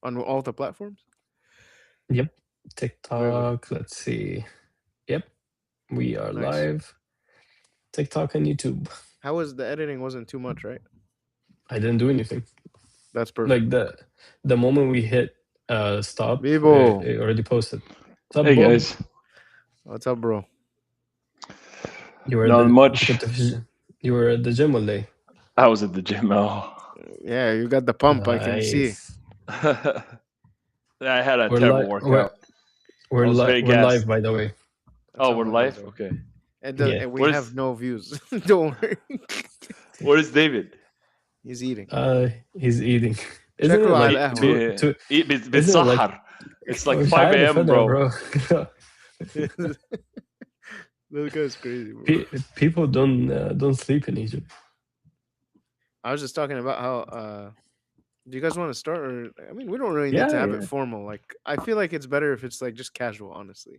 on all the platforms? Yep. Very TikTok. Let's see. Yep. We are nice. live. TikTok and YouTube. How was the editing? Wasn't too much, right? I didn't do anything. That's Like perfect. the moment we hit stop, Vivo, it already posted. What's up, Hey Bob? guys, what's up, bro? You were not the much. you were at the gym one day. I was at the gym. Oh, Yeah, you got the pump. I can see. Nice. I had a We're terrible live. workout. I was very We're live, gassed. by the way. That's Oh, all we're right, by the live. way. Okay. It does, Yeah. and we have Where's no views. Don't worry. Where's David? He's eating. He's eating. Isn't it شكله على like القهوة. isn't it like بتسحر. It's like مش 5 عارف a.m. انا bro. bro. This guy's crazy, bro. People don't sleep in Egypt. I was just talking about how. Do you guys want to start? Or I mean, we don't really need to have it Yeah. formal. Like, I feel like it's better if it's like just casual. Honestly,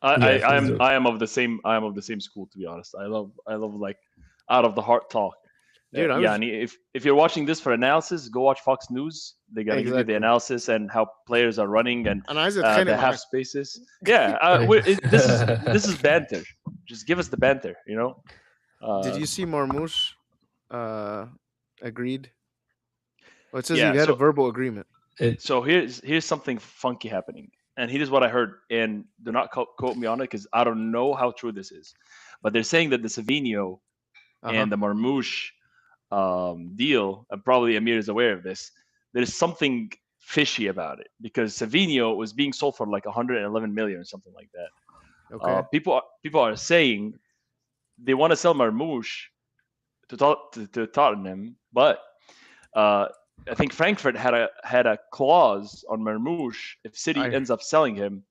I, Yes, I let's am do it. I am of the same school, to be honest. I love like out of the heart talk. dude, I Yeah, was and if you're watching this for analysis, go watch Fox News. They're gonna give you the exactly. analysis and how players are running and And I was the half spaces. Yeah, this is banter. Just give us the banter, you know. Did Uh, you see Marmoush? Agreed. Well, it says you yeah. had a verbal agreement. So here's something funky happening, and here's what I heard. And do not quote me on it because I don't know how true this is, but they're saying that the Savinho and the Marmouche deal, and probably Amir is aware of this. There's something fishy about it because Savinho was being sold for like 111 million or something like that. Okay. People are saying they want to sell Marmouche to Tottenham, but I think Frankfurt had a clause on Marmouche. If City I ends up selling him,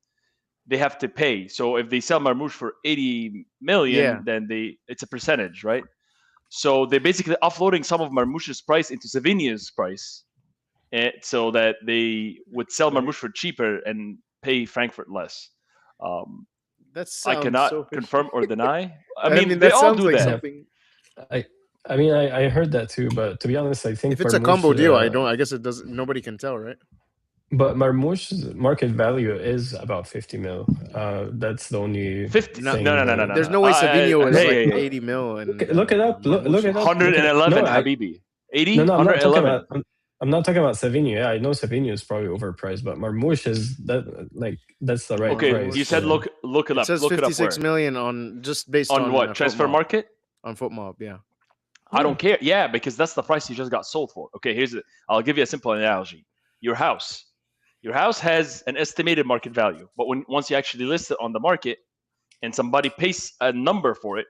they have to pay. So if they sell Marmouche for 80 million, yeah. then it's a percentage, right? So they're basically offloading some of Marmouche's price into Savinho's price, so that they would sell Marmouche for cheaper and pay Frankfurt less. Um, That I sounds cannot so fishy. confirm or deny. I I mean, mean, they that all sounds do like that. Yeah. something. I mean I heard that too, but to be honest, I think If it's a Marmouche, combo deal, I don't. I guess it doesn't. Nobody can tell, right? but Marmouche's market value is about 50 mil. That's the only 50? No, thing No. that there's no way Savinho is like Hey, 80 mil and look it up. Look Marmoush it is. up. Look it up. No, 111, Habibi. 80? no, I'm not talking 111. about. I'm not talking about Savinho. Yeah, I know Savinho is probably overpriced, but Marmouche is that's the right Okay, price. you said for- look it It up. says Look it up 56 where? million on just based On what? Foot Transfer Mob. market? On FootMob, yeah. I don't care. Yeah, because that's the price you just got sold for. Okay, I'll give you a simple analogy. Your house has an estimated market value, but once you actually list it on the market and somebody pays a number for it,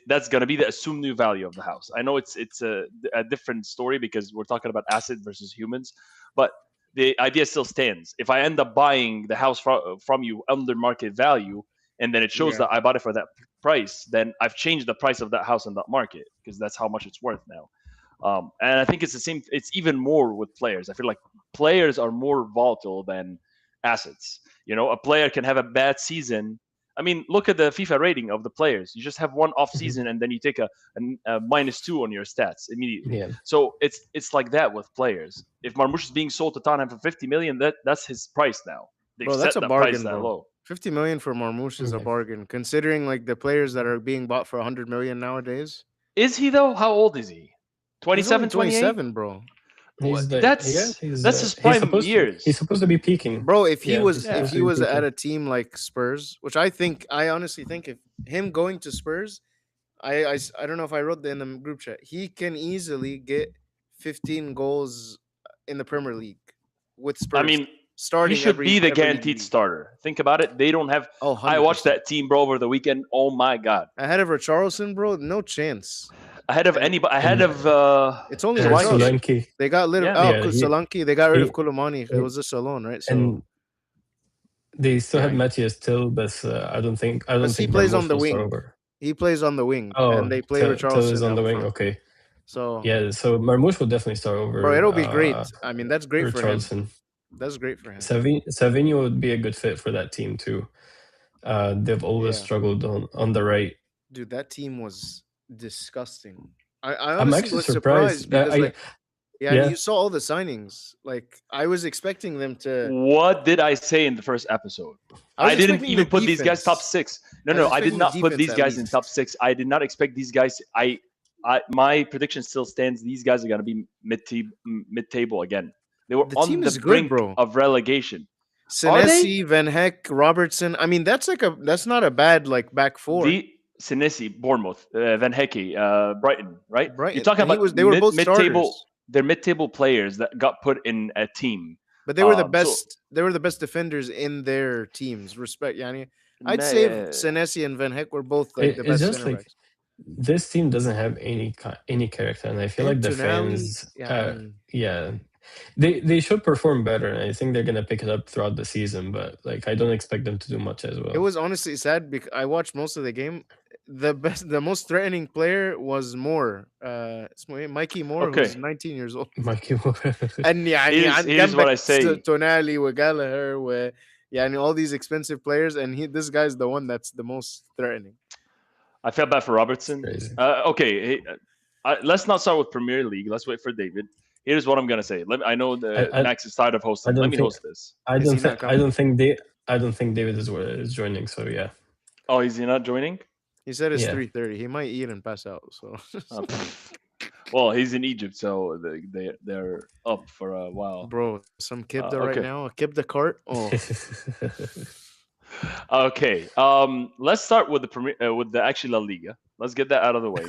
that's going to be the assumed new value of the house. I know it's a different story because we're talking about asset versus humans, but the idea still stands. If I end up buying the house from you under market value, and then it shows Yeah. that I bought it for that price, then I've changed the price of that house in that market because that's how much it's worth now. And I think it's the same. It's even more with players. I feel like players are more volatile than assets. You know, a player can have a bad season. I mean, look at the FIFA rating of the players. You just have one off season, and then you take a -2 on your stats immediately. Yeah. So it's like that with players. If Marmouche is being sold to Tottenham for 50 million, that's his price now. They've Bro, set that's a that price bargain, that bro. low. 50 million for Marmouche is a Yeah. bargain, considering like the players that are being bought for 100 million nowadays. Is he though? How old is he? He's only 27, 28? 27, bro. He's the That's he's his prime years. he's supposed to be peaking. Bro, if he Yeah, was he's Yeah. if supposed he to be was at peaking. a team like Spurs, which I honestly think if him going to Spurs, I don't know if I wrote that in the group chat. He can easily get 15 goals in the Premier League with Spurs. I mean, he starting should be the every guaranteed league. starter. Think about it. They don't have. Oh, I watched 100%. that team, bro, over the weekend. Oh my god! Ahead of Richarlison, bro, no chance. Ahead of And anybody. Ahead And of it's only Solanke. Richarlison. Solanke. They got rid of Yeah. Yeah, Solanke. They got rid of he- Koulibaly. It was just alone, right? So and they still have yeah, Matthias Till, but I don't think he plays on Marmouche the will start wing. over. He plays on the wing, Oh, and they play Till is Richarlison on the up wing. front. Okay, So, yeah. So Marmouche will definitely start over. bro, it'll be great. I mean, that's great for him. Richarlison. That's great for him. Savinho would be a good fit for that team too. They've always Yeah. struggled on the right. Dude, that team was disgusting. I I'm honestly actually was surprised. surprised because like Yeah, and Yeah. you saw all the signings. Like I was expecting them to. What did I say in the first episode? I was I didn't expecting the even put these guys top defense. six. No, I was no, I did expecting the not put defense these at guys in top least. six. I did not expect these guys. My prediction still stands. These guys are going to be mid table again. They were The on team the is good, brink bro. of relegation. Are they? Senesi, Van Heck, Robertson. I mean, that's not a bad like back four. The Senesi, Bournemouth, Van Hecke, Brighton, right? You're Brighton, talking and he about was. They were both mid table. starters, They're mid table players that got put in a team. but they were the So best. They were the best defenders in their teams. Respect, Yani. I'd say nah, Senesi and Van Heck were both like the It's best just center like backs. this team doesn't have any character, and I feel And like the Tonali, fans, Yani. yeah, they should perform better, and I think they're gonna pick it up throughout the season. But like, I don't expect them to do much as It well. was honestly sad because I watched most of the game. The most threatening player was Moore. Mikey Moore, who's okay. 19 years old. Mikey, And يعني عن Here's what جنبك I say. تونالي وجالهر يعني all these expensive players, and this guy's the one that's the most threatening. I felt bad for Robertson. crazy. Okay, hey, let's not start with Premier League. Let's wait for David. Here's what I'm gonna say. I know I Max is tired of I hosting. Let don't me think host this. Is he not I coming? don't think they I don't think David is joining. So yeah, Oh, is he not joining? He said it's yeah. 3:30. He might eat and pass out. So Pff. Well, he's in Egypt, so they're up for a while. bro, some kibda right Okay. now. A kibda cart. Oh, Okay. Let's start with with the actual La Liga. Let's get that out of the way.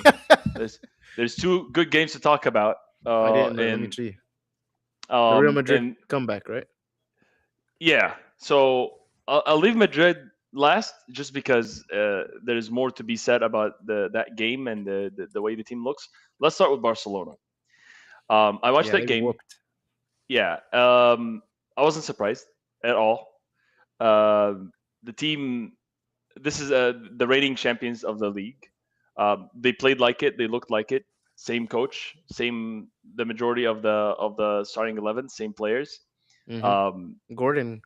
There's two good games to talk about. I didn't. Let me see. The Real Madrid And comeback, right? yeah, so I'll leave Madrid last just because there's more to be said about that game and the way the team looks. Let's start with Barcelona. I watched Yeah, that they game. whooped. Yeah, I wasn't surprised at all. The team, this is the reigning champions of the league. They played like it. They looked like it. Same coach, same the majority of the starting 11, same players. Um, Gordon,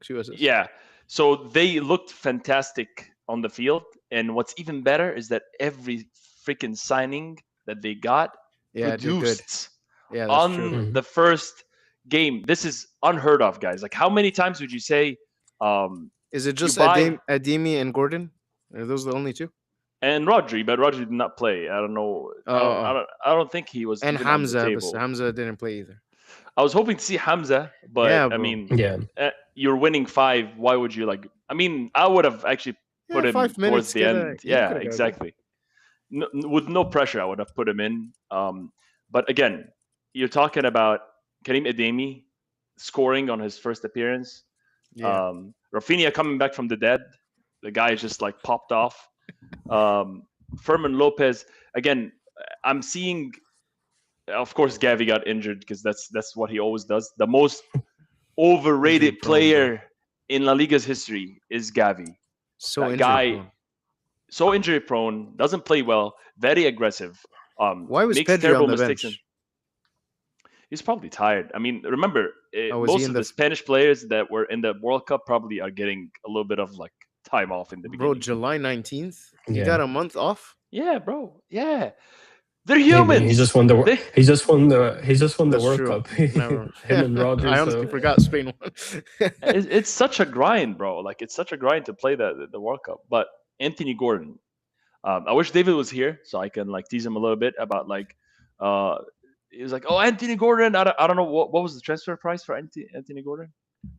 2 assists. yeah, so they looked fantastic on the field. And what's even better is that every freaking signing that they got Yeah, they're good. produced Yeah, that's true. on the first game. This is unheard of, guys. Like, how many times would you say, Is it you just buy Ademi and Gordon? Are those the only two? and Rodri? But Rodri did not play. I don't know. Oh. I don't think he was And even on the Hamza, but table. Hamza didn't play either. I was hoping to see Hamza, but Yeah, I bro. mean, Yeah, you're winning 5. Why would you like? I mean, I would have actually put Yeah, him 5 towards minutes. the end. He Yeah, could have got a goal. exactly. With no pressure, I would have put him in. But again, you're talking about Karim Adeyemi scoring on his first appearance. Yeah. Rafinha coming back from the dead. The guy just like popped off. Fermin Lopez. Again, I'm seeing. Of course, Gavi got injured because that's what he always does. The most overrated Injury prone, player in La Liga's history is Gavi. So That injury guy, prone. so injury prone, doesn't play well, very aggressive. Why was Makes Pedri terrible on the mistakes. bench? He's probably tired. I mean, remember, Oh, was he most in of the the Spanish players that were in the World Cup probably are getting a little bit of like time off in the bro? beginning. July 19th. He Yeah. got a month off. Yeah, bro. Yeah, they're Hey, man, humans. he just won the They- he just won the That's World true. Cup. Never. Him and Rodri. I honestly So forgot Spain won. it's such a grind, bro. Like it's such a grind to play the World Cup. But Anthony Gordon, I wish David was here so I can like tease him a little bit about like, he was like, oh, Anthony Gordon. I don't know what was the transfer price for Anthony Gordon.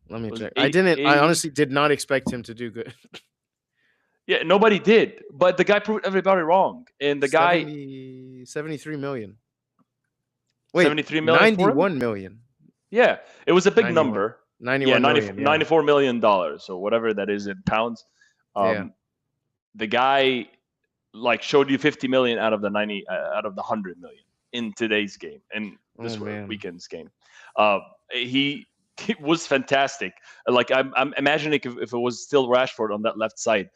Let me Was check. it I didn't. I 80? honestly did not expect him to do good. Yeah, nobody did, but the guy proved everybody wrong. And the guy 73 million. Wait, 73 million for him? 91 million. Yeah, it was a big 91. number. 91 million. Yeah. $94 million. So whatever that is in pounds. Yeah. The guy like showed you 50 million out of the 100 million in today's game and this Oh, man. weekend's game. He was fantastic. Like I'm imagining if it was still Rashford on that left side,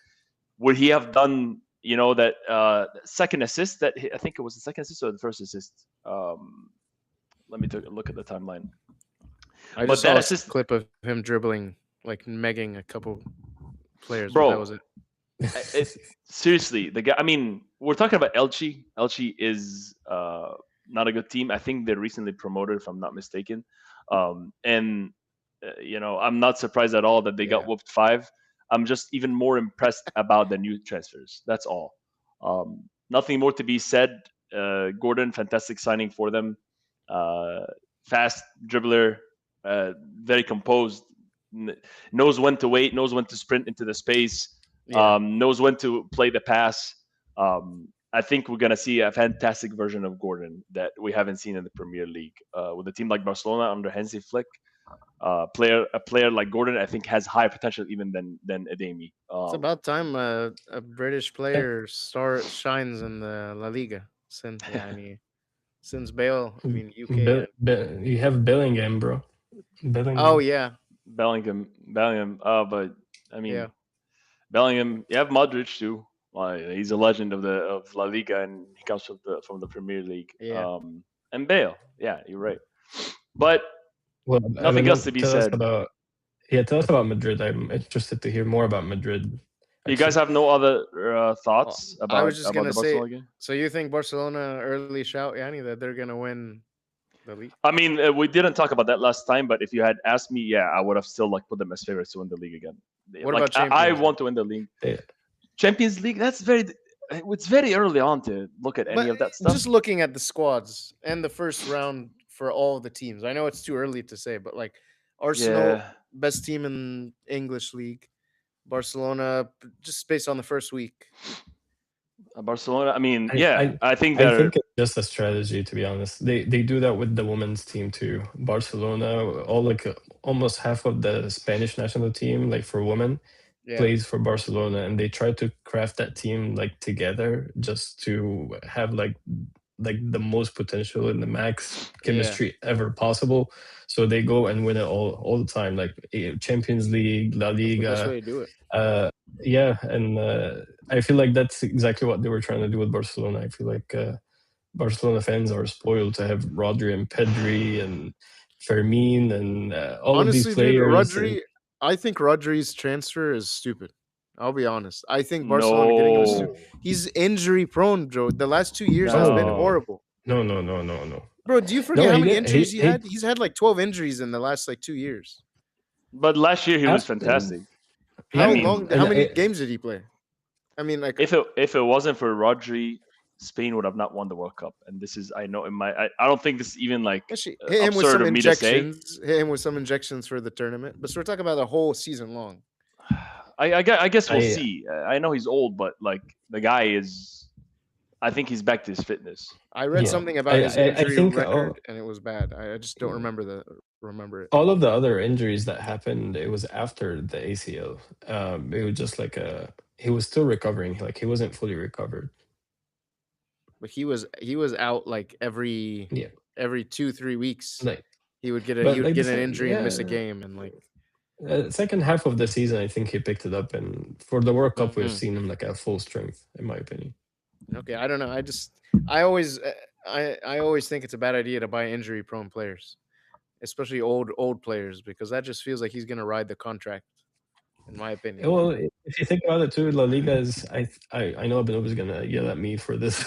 would he have done that second assist that I think it was the second assist or the first assist? Let me take a look at the timeline. I But just that saw assist- a clip of him dribbling, like megging a couple players. Bro, But that was it. Seriously, the guy. I mean, we're talking about Elchi. Elchi is not a good team. I think they're recently promoted, if I'm not mistaken. And I'm not surprised at all that they got Yeah, whooped 5. I'm just even more impressed about the new transfers. That's all. Nothing more to be said. Gordon, fantastic signing for them. Uh, Fast dribbler, very composed, n- knows when to wait, knows when to sprint into the space, yeah. knows when to play the pass. I think we're gonna see a fantastic version of Gordon that we haven't seen in the Premier League with a team like Barcelona under Hansi Flick. A player like Gordon, I think, has higher potential even than Ademi. It's about time a British player shines in the La Liga. Since since Bale, I mean UK and You have Bellingham, bro. oh Bellingham. yeah, Bellingham. But I yeah, mean, Bellingham. You have Modric too. He's a legend of La Liga, and he comes from the Premier League. yeah. And Bale. Yeah, you're right. But Well, I nothing else mean, to be tell us said. about tell us about Madrid. I'm interested to hear more about Madrid. You guys Actually, have no other Oh, thoughts I about was just about gonna the say. Barcelona game? So you think Barcelona early shout, Yanni, that they're gonna win the league? I mean, we didn't talk about that last time, but if you had asked me, yeah, I would have still like put them as favorites to win the league again. What Like about I Champions League? want to win the league. they, Champions League. It's very early on to look at any But of that just stuff. looking at the squads and the first round for all the teams, I know it's too early to say, but like Arsenal, Yeah, best team in English league. Barcelona, just based on the first week. Barcelona. I mean, I, yeah, I, I think I they're think it's just a strategy. To be honest, they do that with the women's team too. Barcelona, almost half of the Spanish national team, like for women, Yeah, plays for Barcelona, and they try to craft that team like together just to have like the most potential and the max yeah. chemistry ever possible. So they go and win it all the time, like Champions League, La That's the best way Liga. to do it. Uh, yeah, and I feel like that's exactly what they were trying to do with Barcelona. I feel like Barcelona fans are spoiled to have Rodri and Pedri and Fermin and all of these Honestly, dude, players. And I think Rodri's transfer is stupid. I'll be honest. I think Barcelona getting him is no, stupid. He's injury prone, Joe. The last 2 years has been no, no. horrible. no. Bro, do you No, forget how many injuries he had? He's had like 12 injuries in the last like 2 years. But last year he was after, fantastic. I How yeah, mean, long? and How many games did he play? I mean, like, if it wasn't for Rodri, Spain would have not won the World Cup. And this is, I know, I don't think this is even like actually, hit him with absurd some of me to say. injections. Hit him with some injections for the tournament. But so we're talking about the whole season long. I guess we'll I see. I know he's old, but like the guy is. I think he's back to his fitness. I read yeah, something about his I injury think record, and it was bad. I just don't remember it. all of the other injuries that happened, it was after the ACL. It was just like he was still recovering. Like he wasn't fully recovered. But he was out like Yeah, every 2-3 weeks. like He but would like get an injury and miss a yeah, game, and like second half of the season, I think he picked it up, and for the World Cup, we've mhm. seen him like at full strength, in my opinion. Okay, I don't know. I always I always think it's a bad idea to buy injury prone players, especially old players, because that just feels like he's gonna ride the contract, in my opinion. Well, if you think about it too, La Liga is I know Abel is gonna yell at me for this.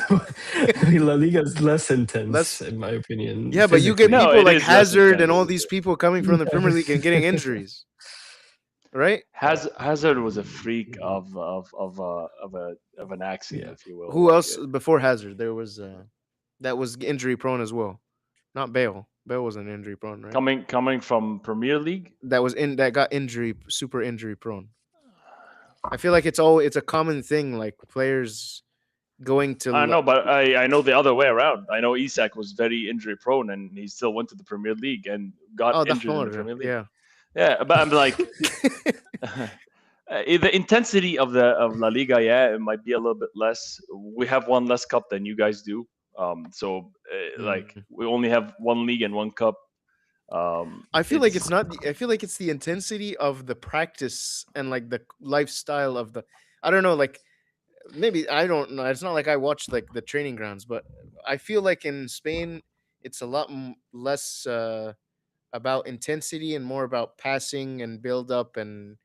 La Liga is less intense, Let's in my opinion, Yeah, but you get No, physically. people it like is less Hazard and all intense. these people coming from the Premier League and getting injuries, right? Hazard was a freak of an accident, Yeah. if you will. Who Like else before Hazard? There was that was injury prone as well. Not Bale. Bale wasn't injury prone, right? coming from Premier League. That got super injury prone. I feel like it's a common thing, like players going to I know, but I know the other way around. I know Isak was very injury prone, and he still went to the Premier League and got oh, injured in the Dahmar, Premier League. yeah. Yeah, but I'm like, the intensity of La Liga, yeah, it might be a little bit less. We have one less cup than you guys do. So like Mm. we only have one league and one cup. I feel like it's It's not. I feel like it's the intensity of the practice and like the lifestyle of the. I don't know. Like maybe I don't know. It's not like I watch like the training grounds, but I feel like in Spain, it's a lot less about intensity and more about passing and build up and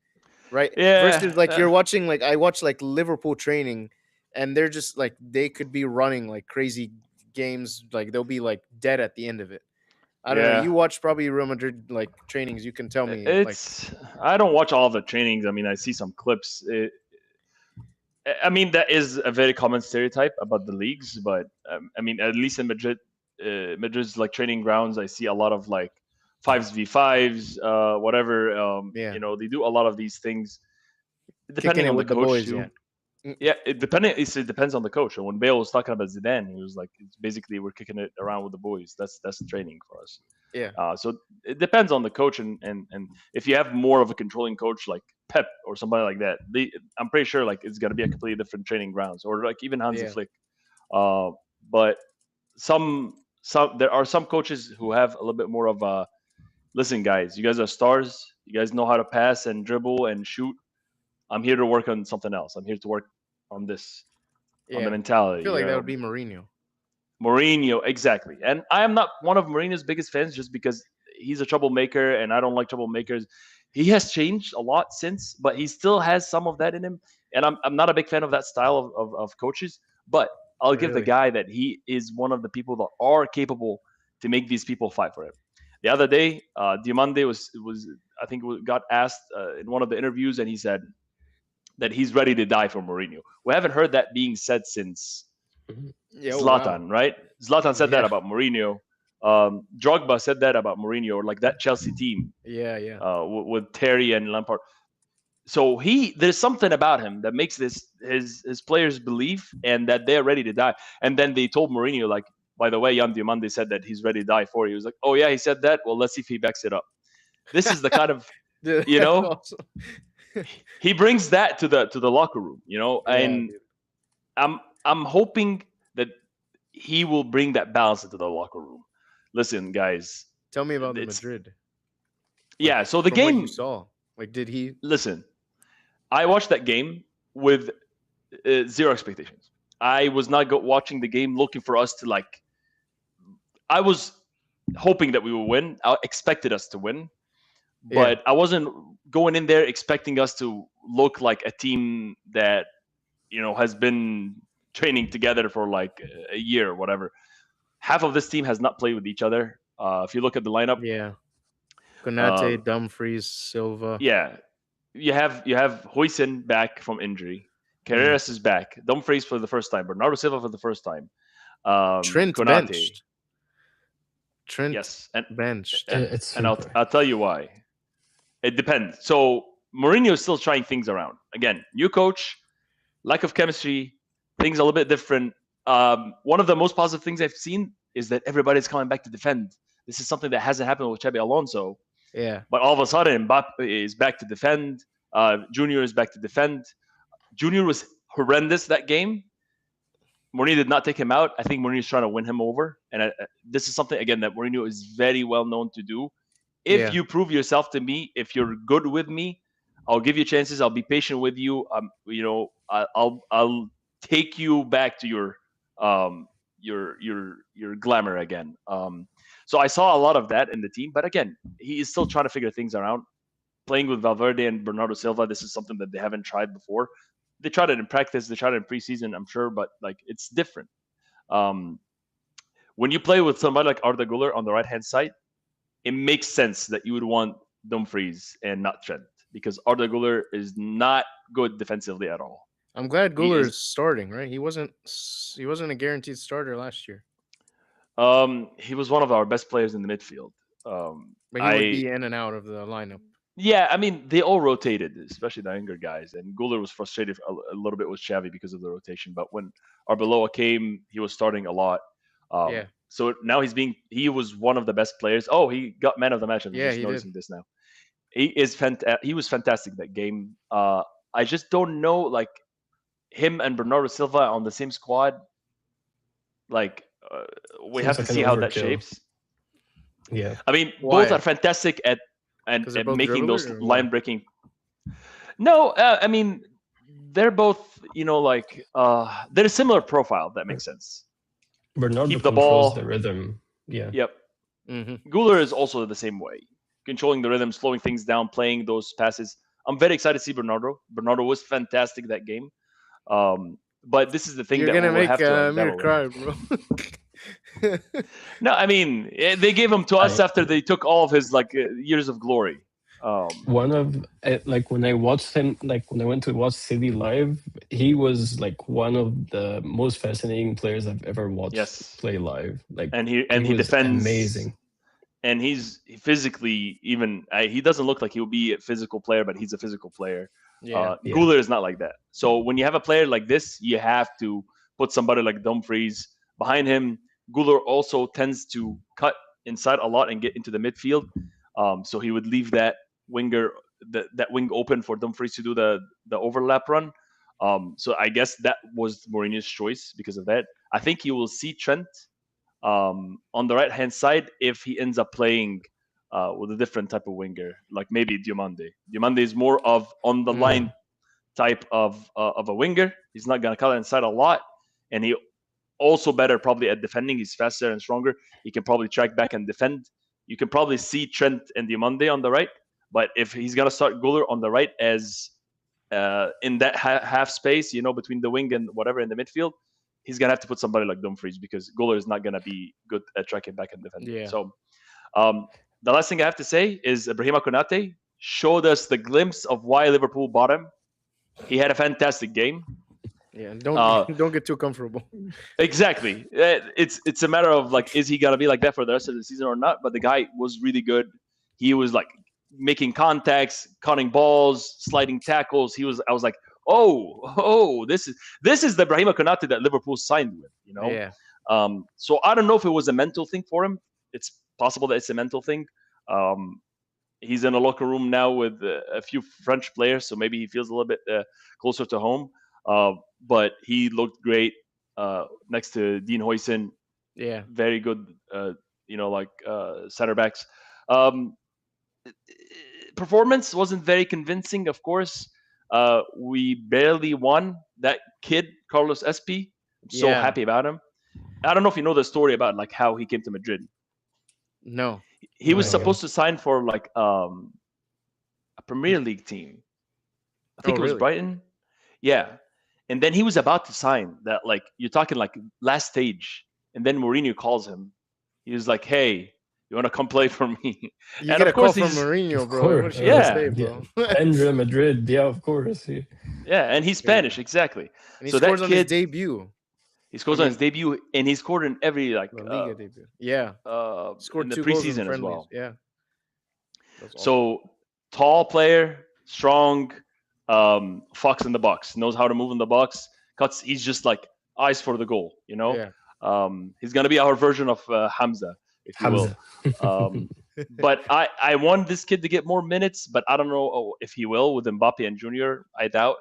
right yeah. versus like you're watching like I watch like Liverpool training, and they're just like they could be running like crazy games, like they'll be like dead at the end of it. I don't know. Yeah. You watch probably Real Madrid like trainings. You can tell me like It's I don't watch all the trainings. I mean, I see some clips. I mean, that is a very common stereotype about the leagues, but I mean, at least in Madrid, Madrid's like training grounds, I see a lot of like fives v fives, whatever. yeah, They do a lot of these things kicking depending it on the with the coach boys. too. Yeah, Mm, Yeah, it depends on the coach. And when Bale was talking about Zidane, he was like, it's basically we're kicking it around with the boys. That's training for us. yeah, So it depends on the coach, and if you have more of a controlling coach like Pep or somebody like that, I'm pretty sure like it's gonna be a completely different training grounds, or like even Hansi yeah, Flick. But some there are some coaches who have a little bit more of a listen, guys, you guys are stars. You guys know how to pass and dribble and shoot. I'm here to work on something else. I'm here to work on this, on the yeah. I mentality. feel like that would be Mourinho. Mourinho, exactly. And I am not one of Mourinho's biggest fans just because he's a troublemaker and I don't like troublemakers. He has changed a lot since, but he still has some of that in him. And I'm not a big fan of that style of coaches, but I'll give the Really? guy that he is one of the people that are capable to make these people fight for him. The other day, Diomande was I think got asked in one of the interviews, and he said that he's ready to die for Mourinho. We haven't heard that being said since Mhm. Yeah. Oh wow. Zlatan, right? Zlatan said that Yeah. about Mourinho. Drogba said that about Mourinho, or like that Chelsea team Yeah. Yeah. with Terry and Lampard. So there's something about him that makes his players believe and that they're ready to die. And then they told Mourinho, like, by the way, Jan Diomande said that he's ready to die for you. He was like, oh yeah, he said that. Well, let's see if he backs it up. This is the kind of Dude, you that's know awesome. he brings that to the locker room, Yeah, and dude. I'm hoping that he will bring that balance into the locker room. Listen, guys, Tell me about the it's Madrid. Like yeah. So the from what you game. saw, like did he? Listen, I watched that game with zero expectations. I was not watching the game looking for us to like. I was hoping that we would win. I expected us to win, Yeah. but I wasn't going in there expecting us to look like a team that has been training together for like a year or whatever. Half of this team has not played with each other. If you look at the lineup, Yeah. uh, Konate, Dumfries, Silva. yeah, you have Huijsen back from injury. Mm. Carreras is back. Dumfries for the first time. Bernardo Silva for the first time. Trent Konate, benched. Trent yes, and benched. and, It's and I'll super. I'll tell you why. It depends. So Mourinho is still trying things around. Again, new coach, lack of chemistry, things a little bit different. One of the most positive things I've seen is that everybody's coming back to defend. This is something that hasn't happened with Xabi Alonso. Yeah. But all of a sudden, Mbappe is back to defend. Junior is back to defend. Junior was horrendous that game. Mourinho did not take him out. I think Mourinho is trying to win him over. And this is something, again, that Mourinho is very well known to do. If Yeah. you prove yourself to me, if you're good with me, I'll give you chances. I'll be patient with you. I'll take you back to your glamour again. So I saw a lot of that in the team, but again, he is still trying to figure things around. Playing with Valverde and Bernardo Silva, this is something that they haven't tried before. They tried it in practice, they tried it in preseason, I'm sure, but like it's different. Um, when you play with somebody like Arda Guler on the right hand side, it makes sense that you would want Dumfries and not Trent because Arda Guler is not good defensively at all. I'm glad He Guler is is starting, right? He wasn't a guaranteed starter last year. he was one of our best players in the midfield. But he would I be in and out of the lineup. Yeah, I mean they all rotated, especially the younger guys. And Guler was frustrated a little bit with Xavi because of the rotation. But when Arbeloa came, he was starting a lot. Yeah. So now he was one of the best players. Oh, he got man of the match. I'm Yeah, just he did. noticing this now. He was fantastic that game. I just don't know, like him and Bernardo Silva on the same squad. Like we Seems have to like an see how that overkill. shapes. Yeah. I mean, both Why? are fantastic at Because they're both making those dribblers or why? line breaking. No, I mean they're both like they're a similar profile. If that makes sense. Bernardo Keep the controls ball. the rhythm. Yeah. Yep. Mm-hmm. Guler is also the same way, controlling the rhythm, slowing things down, playing those passes. I'm very excited to see Bernardo. Bernardo was fantastic that game. But this is the thing You're that we gonna will make have to like Amir battle with. cry, bro. No, I mean they gave him to us I after they took all of his like years of glory. one of like when I watched him, like when I went to watch City live, he was like one of the most fascinating players I've ever watched Yes, play live. Like and he he was defends, amazing. and he's physically even. He doesn't look like he'll be a physical player, but he's a physical player. Yeah. Yeah, Guler is not like that. So when you have a player like this, you have to put somebody like Dumfries behind him. Guler also tends to cut inside a lot and get into the midfield. So he would leave that winger, that wing open for Dumfries to do the overlap run. So I guess that was Mourinho's choice because of that. I think you will see Trent on the right hand side if he ends up playing with a different type of winger, like maybe Diomande. Diomande is more of on the Mm. line type of a winger. He's not gonna cut inside a lot, and he also better probably at defending. He's faster and stronger. He can probably track back and defend. You can probably see Trent and Diomande on the right, but if he's gonna start Guller on the right as in that half space, between the wing and whatever in the midfield, he's gonna have to put somebody like Dumfries because Guller is not gonna be good at tracking back and defending. Yeah. So um, the last thing I have to say is Ibrahima Konate showed us the glimpse of why Liverpool bought him. He had a fantastic game. Yeah. And don't Uh, don't get too comfortable. exactly. It's a matter of like, is he gonna be like that for the rest of the season or not? But the guy was really good. He was like making contacts, cutting balls, sliding tackles. I was like, oh, this is the Brahima Konate that Liverpool signed with. Yeah. So I don't know if it was a mental thing for him. It's possible that it's a mental thing. Um, he's in a locker room now with a few French players, so maybe he feels a little bit closer to home. Uh, but he looked great next to Dean Huijsen. Yeah. Very good, center backs. Um, Performance wasn't very convincing, of course. We barely won. That kid, Carlos Espi, I'm so Yeah. happy about him. I don't know if you know the story about like how he came to Madrid. No. He No, was I no. don't. supposed to sign for like a Premier League team. I Oh, think it was really? Brighton. Yeah. And then he was about to sign that, like, you're talking like last stage. And then Mourinho calls him. He was like, hey, you want to come play for me? You And get a of call course, from he's, Mourinho, Of bro. course, What you gonna yeah, say, yeah. bro? And Madrid, yeah, of course. Yeah. yeah. And he's Yeah. Spanish, exactly. And he So scores that on his kid, debut. he I scores on his mean, debut and he scored in every, like, La Liga debut. Yeah. in Scored the 2 goals in preseason as friendlies. well. Yeah. That's awesome. So tall player, strong, fox in the box, knows how to move in the box. Cuts. He's just like eyes for the goal. Yeah. He's gonna be our version of Hamza, if you will. Hamza. Um, but I want this kid to get more minutes, but I don't know if he will with Mbappe and Junior. I doubt.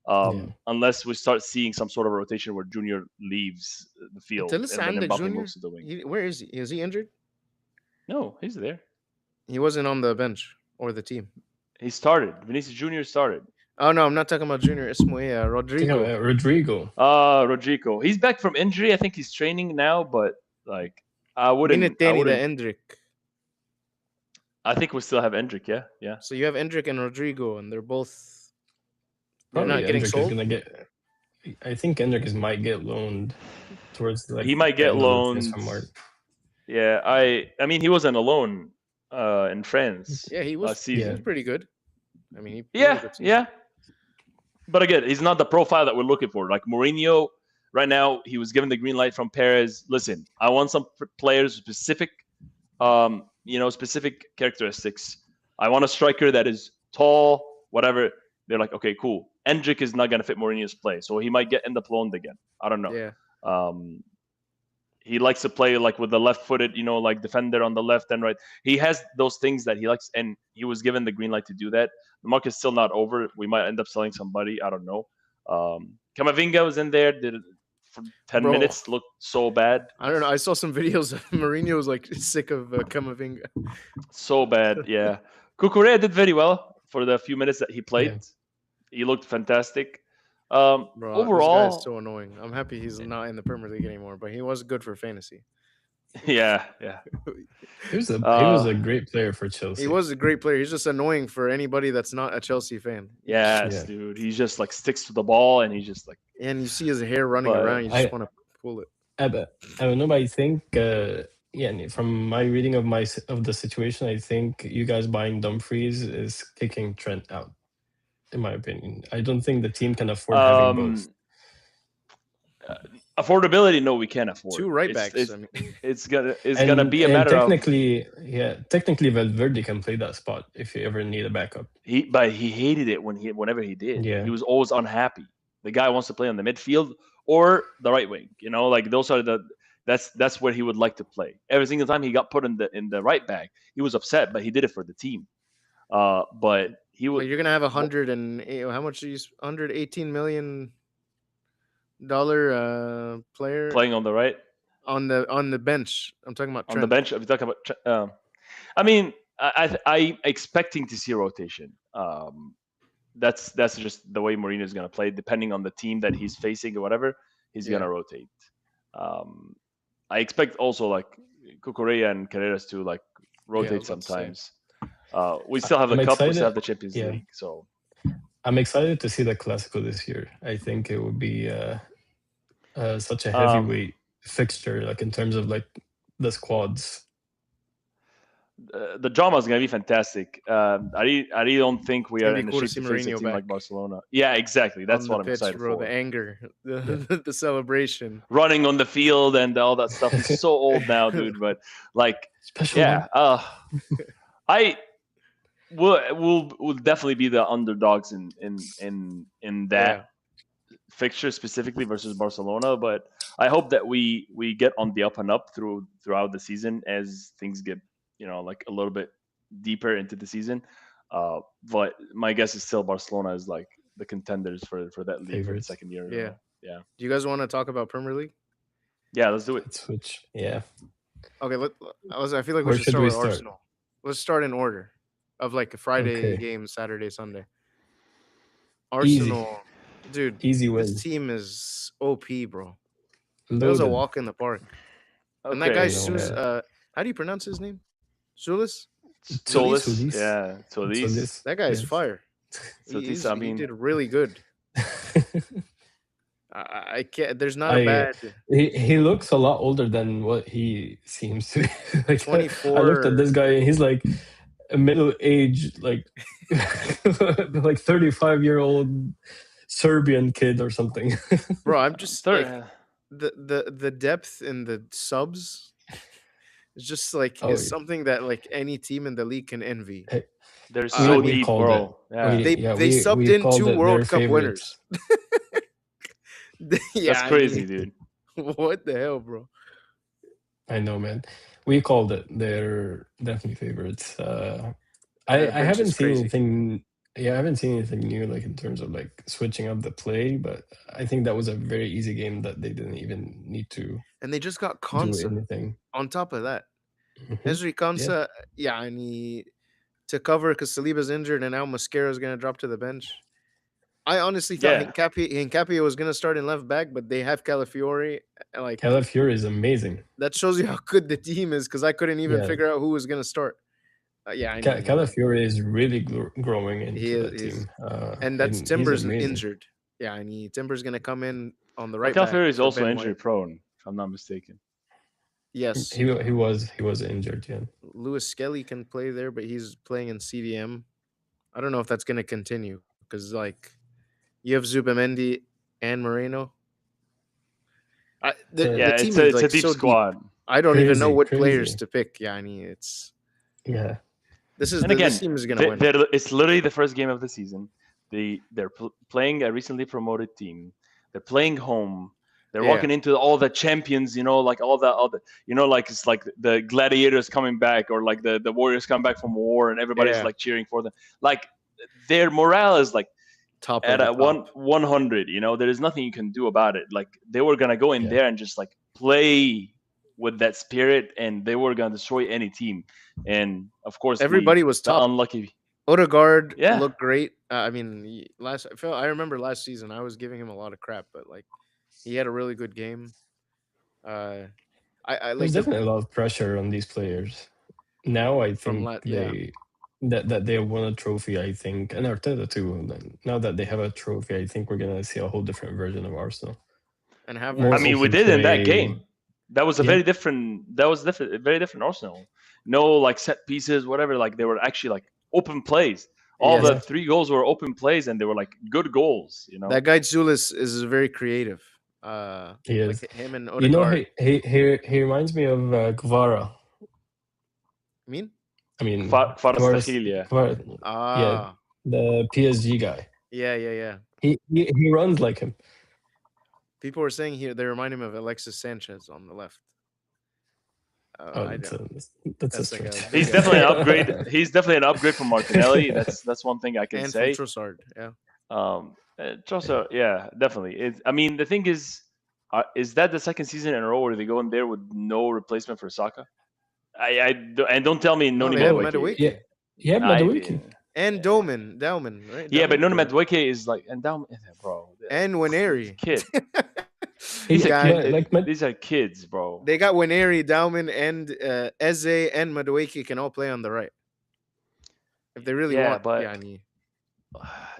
Yeah. Unless we start seeing some sort of rotation where Junior leaves the انت field لسه and then عندك Mbappe Junior? moves to the wing. Where is he? Is he injured? No, he's there. He wasn't on the bench or the team. He started. Vinicius Junior started. Oh no, I'm not talking about Junior. اسمه ايه? Think Rodrigo. about Rodrigo. Rodrigo. He's back from injury. I think he's training now, but like I مين wouldn't. I التاني ده wouldn't. Endrick. I think we still have Endrick. Yeah. So you have Endrick and Rodrigo, and they're Probably not getting Endrick is sold. gonna get. I think Endrick might get loaned towards like He might the get end of the loaned. transfer market. Yeah, I mean he wasn't alone in France Yeah, he last was. He season. was pretty good. I mean, he had a good season. Yeah. But again, he's not the profile that we're looking for. Like Mourinho, right now, he was given the green light from Perez. Listen, I want some players specific, specific characteristics. I want a striker that is tall, whatever. They're like, okay, cool. Endrick is not going to fit Mourinho's play, so he might get end up loaned again. I don't know. Yeah. He likes to play like with the left-footed, like defender on the left and right. He has those things that he likes, and he was given the green light to do that. The market's still not over. We might end up selling somebody. I don't know. Camavinga was in there. Did for 10 Bro. minutes looked so bad. I don't know. I saw some videos of Mourinho was like sick of Camavinga. So bad, yeah. Cucurella did very well for the few minutes that he played. Yeah. He looked fantastic. Bro, this guy Overall, is so annoying. I'm happy he's not in the Premier League anymore, but he was good for fantasy. yeah. He was a great player for Chelsea. He was a great player. He's just annoying for anybody that's not a Chelsea fan. Yes, Yeah. dude. He just like sticks to the ball and he's just like And you see his hair running But around, you just want to pull it. I don't know, but I think from my reading of of the situation, I think you guys buying Dumfries is kicking Trent out. In my opinion, I don't think the team can afford having both. Um, affordability, no, we can't afford. Two right backs. I mean, It's gonna be a And matter of technically Valverde can play that spot if you ever need a backup. but he hated it whenever he did. Yeah. He was always unhappy. The guy wants to play on the midfield or the right wing. Like those are that's where he would like to play. Every single time he got put in the right back, he was upset, but he did it for the team. But he well, would. you're gonna have how much? 118 million dollar player Playing on the right on the bench. I'm talking about on Trent. the bench. If you talk about, I mean, I'm expecting to see rotation. That's just the way Mourinho is going to play. Depending on the team that he's facing or whatever, he's going to rotate. I expect also like Cucurella and Carreras to like rotate sometimes. We still have the I'm cup. We excited. still have the Champions Yeah. League. So I'm excited to see the Clasico this year. I think it would be such a Um, heavyweight fixture, like in terms of like the squads. the drama is going to be fantastic. I really don't think we It's are gonna in be the cool to shape see to face a Mourinho team like back Barcelona. Yeah, exactly. That's on what the I'm pitch, excited bro. for. The anger, the celebration. Running on the field and all that stuff. He's so old now, dude. But like, Special yeah, I will definitely be the underdogs in that fixture specifically versus Barcelona. But I hope that we get on the up and up throughout the season as things get like a little bit deeper into the season. But my guess is still Barcelona is like the contenders for that league for the Favorites. second year in a Yeah. row. Yeah. Do you guys want to talk about Premier League? Yeah, let's do it. Let's switch. Yeah. Okay, I feel like we Where should should start we with start? Arsenal. Let's start in order of like a Friday Okay. game, Saturday, Sunday. Easy. Arsenal, dude, Easy win. this team is OP, bro. It was a Loaded. walk in the park. And that Okay. guy, I know, yeah. how do you pronounce his name? Sulis? Solis. Solis. Yeah. Solis. That guy is Yes. fire. Solis, He did really good. I can't. There's not a I bad he looks a lot older than what he seems to be. Like, I looked 24. at this guy and he's like a middle aged, like like 35-year-old Serbian kid or something. Bro, I'm just Third. like the depth in the subs is just like Oh, is yeah. something that like any team in the league can envy. They're We- so we deep, called bro. it. Yeah. They subbed we in called 2 it World their Cup favorites. winners. Yeah, That's I crazy, mean, dude. what the hell, bro? I know, man. We called it. They're definitely favorites. Their I bench haven't is seen crazy. anything. Yeah, I haven't seen anything new, like in terms of like switching up the play. But I think that was a very easy game that they didn't even need to And they just got do Konsa anything. on top of that. Mhm. Ezri Konsa, yeah, and he to cover because Saliba's injured and now Mascara's gonna drop to the bench. I honestly thought Yeah. Hincapie was gonna start in left back, but they have Calafiori. Like Calafiori is amazing. that shows you how good the team is because I couldn't even Yeah. figure out who was gonna start. Yeah, I mean, Calafiori is really growing into He that is- team. and that's he's Timber's amazing. injured. Yeah, and Timber's gonna come in on the right Michael back. Ferry is for also Ben injury White. prone, if I'm not mistaken. Yes, He was injured. Yeah. Lewis Skelly can play there, but he's playing in CDM. I don't know if that's gonna continue because like you have Zubamendi and Moreno. The Yeah, team it's is a like deep so squad. deep. I don't even know Crazy, what players crazy. to pick. Yeah, I mean it's Yeah. this is And again, this team is gonna win. it's literally the first game of the season. They're playing a recently promoted team. They're playing home. They're Yeah. walking into all the champions, like all the, like it's like the gladiators coming back or like the warriors come back from war and everybody's Yeah. like cheering for them. Like their morale is like Top at of a the top. 100. There is nothing you can do about it. Like they were gonna go in Yeah. there and just like play with that spirit, and they were gonna destroy any team. And of course, Everybody was the top. unlucky. Odegaard Yeah. looked great. I mean, I remember last season I was giving him a lot of crap, but like he had a really good game. I There's like definitely a lot of pressure on these players. Now I From think yeah. that they won a trophy. I think, and Arteta too. And then now that they have a trophy, I think we're gonna see a whole different version of Arsenal. and have More I mean, we open did in that play. game. That was a Yeah, very different. That was different. A very different Arsenal. No like set pieces, whatever. Like they were actually like open plays. All Yes, the yeah, three goals were open plays, and they were like good goals. You know. that guy Zulis is very creative. he Like is. him and You know, Odegaard. he reminds me of Kvara. I mean, I mean, Kvara's Kvaratskhelia, yeah. Kvara, yeah, ah, the PSG guy. yeah, yeah, yeah. He runs like him. People were saying here they remind him of Alexis Sanchez on the left. Oh, I don't. that's a That's like a stretch. big He's guy. definitely an upgrade. He's definitely an upgrade from Martinelli. That's one thing I can And from say. Trossard. Yeah. Trossard, yeah, definitely. I mean, the thing is that the second season in a row where they go in there with no replacement for Saka? And don't tell me No, Noni they have Oh, Madueke. yeah, Madueke yeah, I Madueke. and Dauman, right? yeah, but Dauman Noni or Madueke is like and down, bro. and He's a Wineri. kid. He's He, a Guy, kid. but like, These are kids, bro. they got Wineri, Dauman, and Eze and Madueke can all play on the right if they really Yeah, want. but Yeah, I mean,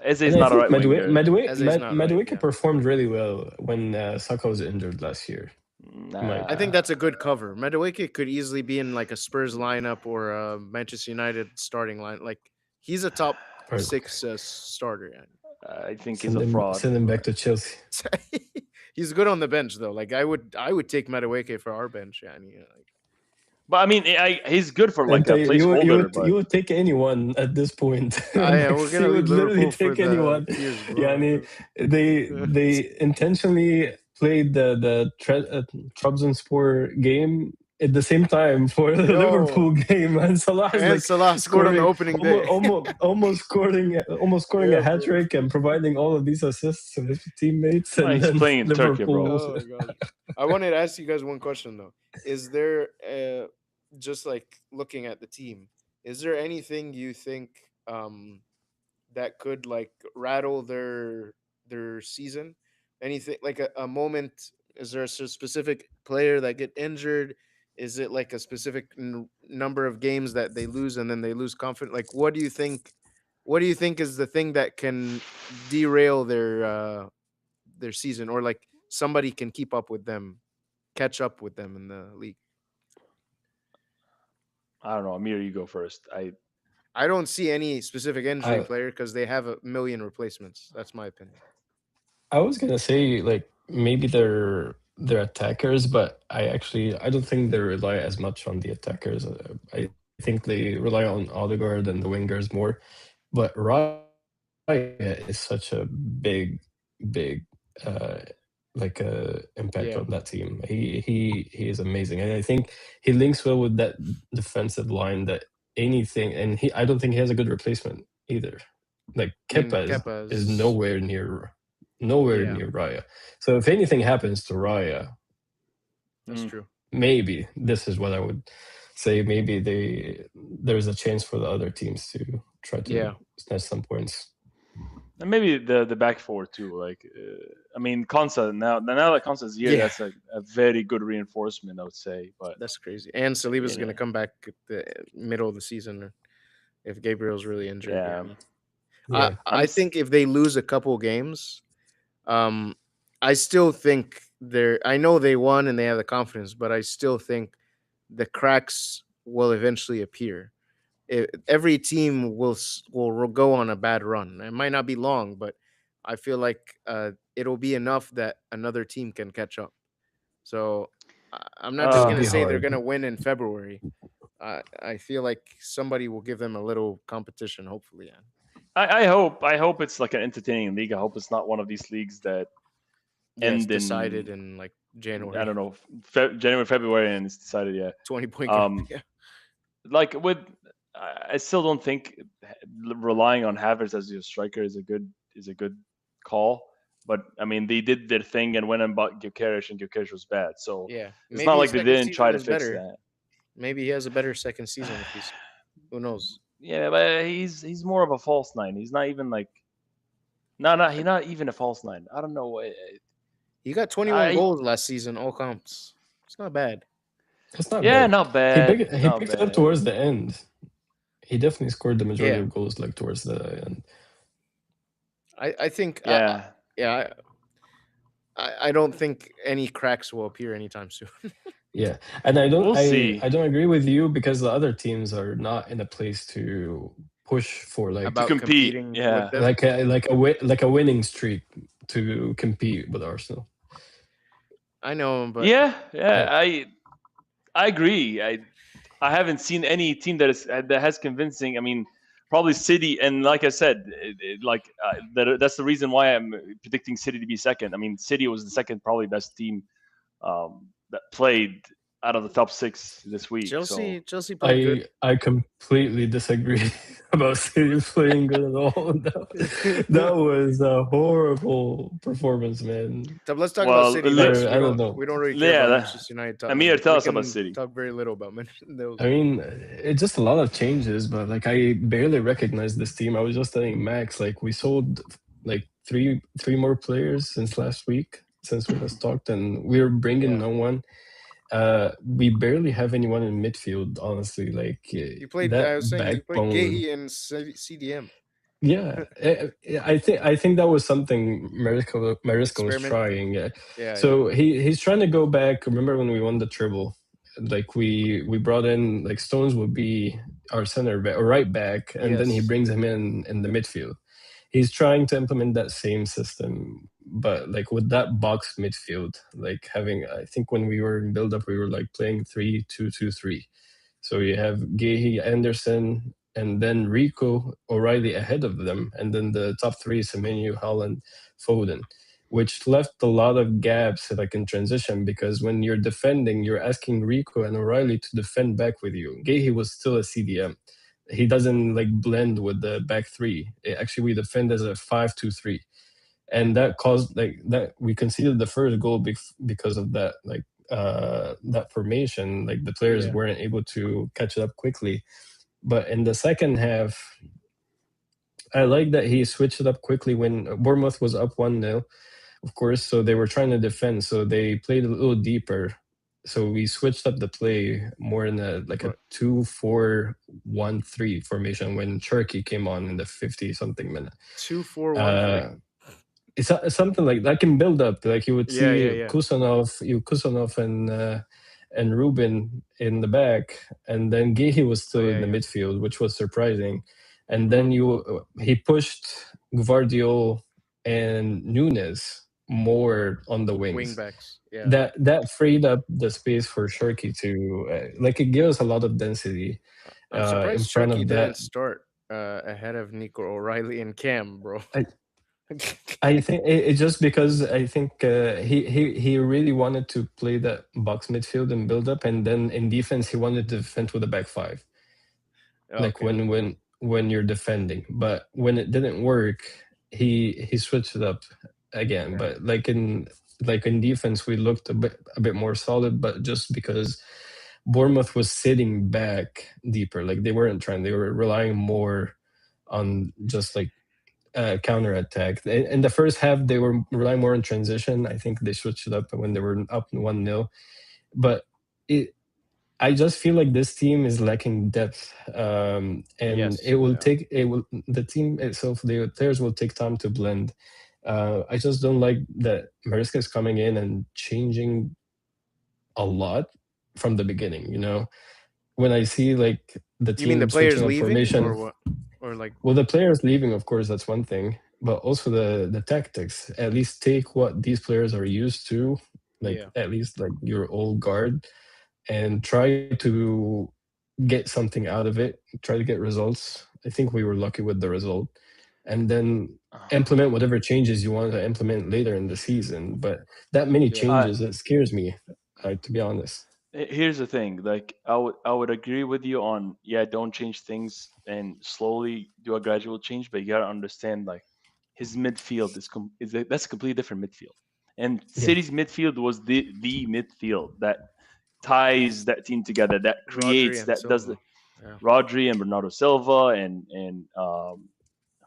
Eze and is I not a think right winger. Eze's not right. Madueke Yeah, performed really well when Saka was injured last year. In my I think opinion. Nah. that's a good cover. Madueke could easily be in like a Spurs lineup or a Manchester United starting line. Like he's a top Or six starter. Yeah. I think he's a fraud. send him back But to Chelsea. He's good on the bench though. Like I would take Madueke for our bench. Yeah, I mean, he's good for And like a placeholder. But you would take anyone at this point. yeah, we're Max, gonna you leave would literally Liverpool for take the anyone. Piers, Yani, bro. they intentionally played the Trabzonspor game at the same time for the Yo, Liverpool game, and Salah is and like Salah scored on the scoring opening day. almost scoring a Yeah, hat bro. trick and providing all of these assists to his teammates, no, and he's then playing in Turkey, bro. Liverpool. Oh my gosh. I wanted to ask you guys one question though. Is there just like looking at the team, is there anything you think that could like rattle their season? Anything like a moment? Is there a specific player that get injured? Is it like a specific number of games that they lose and then they lose confidence? Like, what do you think? What do you think is the thing that can derail their season, or like somebody can keep up with them, catch up with them in the league? I don't know. Amir, you go first. I don't see any specific injury I player because they have a million replacements. That's my opinion. I was gonna say like maybe they're attackers, but I don't think they rely as much on the attackers. I think they rely on Odegaard and the wingers more. But Raya is such a big impact on that Yeah. team. He is amazing, and I think he links well with that defensive line. That anything, and he I don't think he has a good replacement either. Like I mean, Kepa Kepa is is nowhere yeah, near Raya. So if anything happens to Raya, that's mm, true. maybe this is what I would say. Maybe there's a chance for the other teams to try to Yeah, snatch some points. and maybe the back four too. Like, I mean, Konsa now that Konsa's here, yeah, that's a very good reinforcement, I would say. But that's crazy. And Saliba's you gonna know, come back at the middle of the season if Gabriel's really injured. Yeah, yeah, I Yeah, I'm. I think if they lose a couple games, um, I still think they're. I know they won and they have the confidence, but I still think the cracks will eventually appear. Every team will go on a bad run. It might not be long, but I feel like it'll be enough that another team can catch up. So I'm not just it'll gonna be say they're hard. gonna win in February. I feel like somebody will give them a little competition. Hopefully, yeah. I hope it's like an entertaining league. I hope it's not one of these leagues that Yes, end decided in in like I January. don't know January, February, and it's decided. Yeah. 20 point game. Um, Yeah, like with I still don't think relying on Havertz as your striker is a good call. But I mean, they did their thing and went and bought Gyökeres, and Gyökeres was bad. So yeah. it's not Maybe his like they second didn't try season to is fix better. that. Maybe he has a better second season if he's. Who knows? Yeah, but he's more of a false nine. He's not even like no, he's not even a false nine. I don't know. He got 21 I goals last season, all comps. It's not bad. It's not yeah, bad. not bad, He not picked it up bad. towards the end. He definitely scored the majority Yeah, of goals like towards the end. I think Yeah, yeah I don't think any cracks will appear anytime soon. Yeah, and We'll see. I don't agree with you because the other teams are not in a place to push for To About compete, competing with yeah. them. like a winning streak to compete with Arsenal. I know, but Yeah, yeah, Uh, I agree. I haven't seen any team that has convincing. I mean, probably City, and like I said, that's the reason why I'm predicting City to be second. I mean, City was the second probably best team that played out of the top six this week. So Chelsea played good. I completely disagree about City playing good at all. That was a horrible performance, man. So let's talk about well, City next. I don't know. We don't really care yeah, about Manchester United, Amir, Tottenham. tell We us about can City. talk very little about those. I mean, it's just a lot of changes, but like I barely recognize this team. I was just telling Max, like we sold like three more players since last week, since we last talked, and we're bringing Yeah, no one. We barely have anyone in midfield, honestly. Like you played. that I was saying you played backbone. Gay and CDM Yeah, I think that was something Mariscal was experiment. trying. Yeah. Yeah, yeah, So he's trying to go back. Remember when we won the treble? Like we brought in like Stones would be our center back or right back, and then he yes, brings him in the midfield. He's trying to implement that same system, but like with that box midfield, like having I think when we were in build up, we were like playing 3-2-2-3. So you have Gehi, Anderson, and then Rico O'Reilly ahead of them, and then the top three is Semenyo, Holland, Foden, which left a lot of gaps like in transition because when you're defending, you're asking Rico and O'Reilly to defend back with you. Gehi was still a CDM. He doesn't like blend with the back three. Actually, we defend as a 5-2-3, and that caused like that we conceded the first goal because of that that formation. Like the players yeah. weren't able to catch it up quickly. But in the second half, I like that he switched it up quickly when Bournemouth was up 1-0, of course. So they were trying to defend. So they played a little deeper. So we switched up the play more in a like a But 2-4-1-3 formation when Cherky came on in the 50 something minute. 2-4-1-3. Uh, it's something like that can build up. Like you would Yeah, see yeah, yeah. Kusanov and Ruben in the back, and then Gehi was Oh still yeah, in the yeah. midfield, which was surprising. And Mm-hmm. then he pushed Gvardiol and Nunes more on the Wing wings. backs. Yeah. That freed up the space for Shirky to like it gives us a lot of density I'm in surprised front Cherky of that. didn't start ahead of Nico O'Reilly and Cam, bro. I think it's just because I think he really wanted to play that box midfield and build up, and then in defense he wanted to defend with a back five, like Okay. when you're defending. But when it didn't work, he switched it up again. Yeah. But like in defense, we looked a bit more solid, but just because Bournemouth was sitting back deeper, like they weren't trying, they were relying more on just like counter attack. In the first half, they were relying more on transition. I think they switched it up when they were up 1-0. But it, I just feel like this team is lacking depth, and Yes. Yeah. the team itself, the players will take time to blend. I just don't like that Mariska is coming in and changing a lot from the beginning. You know, when I see like the You mean the team players switching up leaving or formation, what? Or like well, the players leaving, of course, that's one thing, but also the tactics. At least take what these players are used to, like yeah. at least like your old guard, and try to get something out of it. Try to get results. I think we were lucky with the result, and then implement whatever changes you want to implement later in the season. But that many Yeah. I changes, it scares me, to be honest. Here's the thing. Like I would agree with you on yeah, don't change things and slowly do a gradual change, but you gotta understand like his midfield that's a completely different midfield. And Yeah. City's midfield was the midfield that ties that team together, that Rodri creates, and that does the Silva. Yeah. Rodri and Bernardo Silva and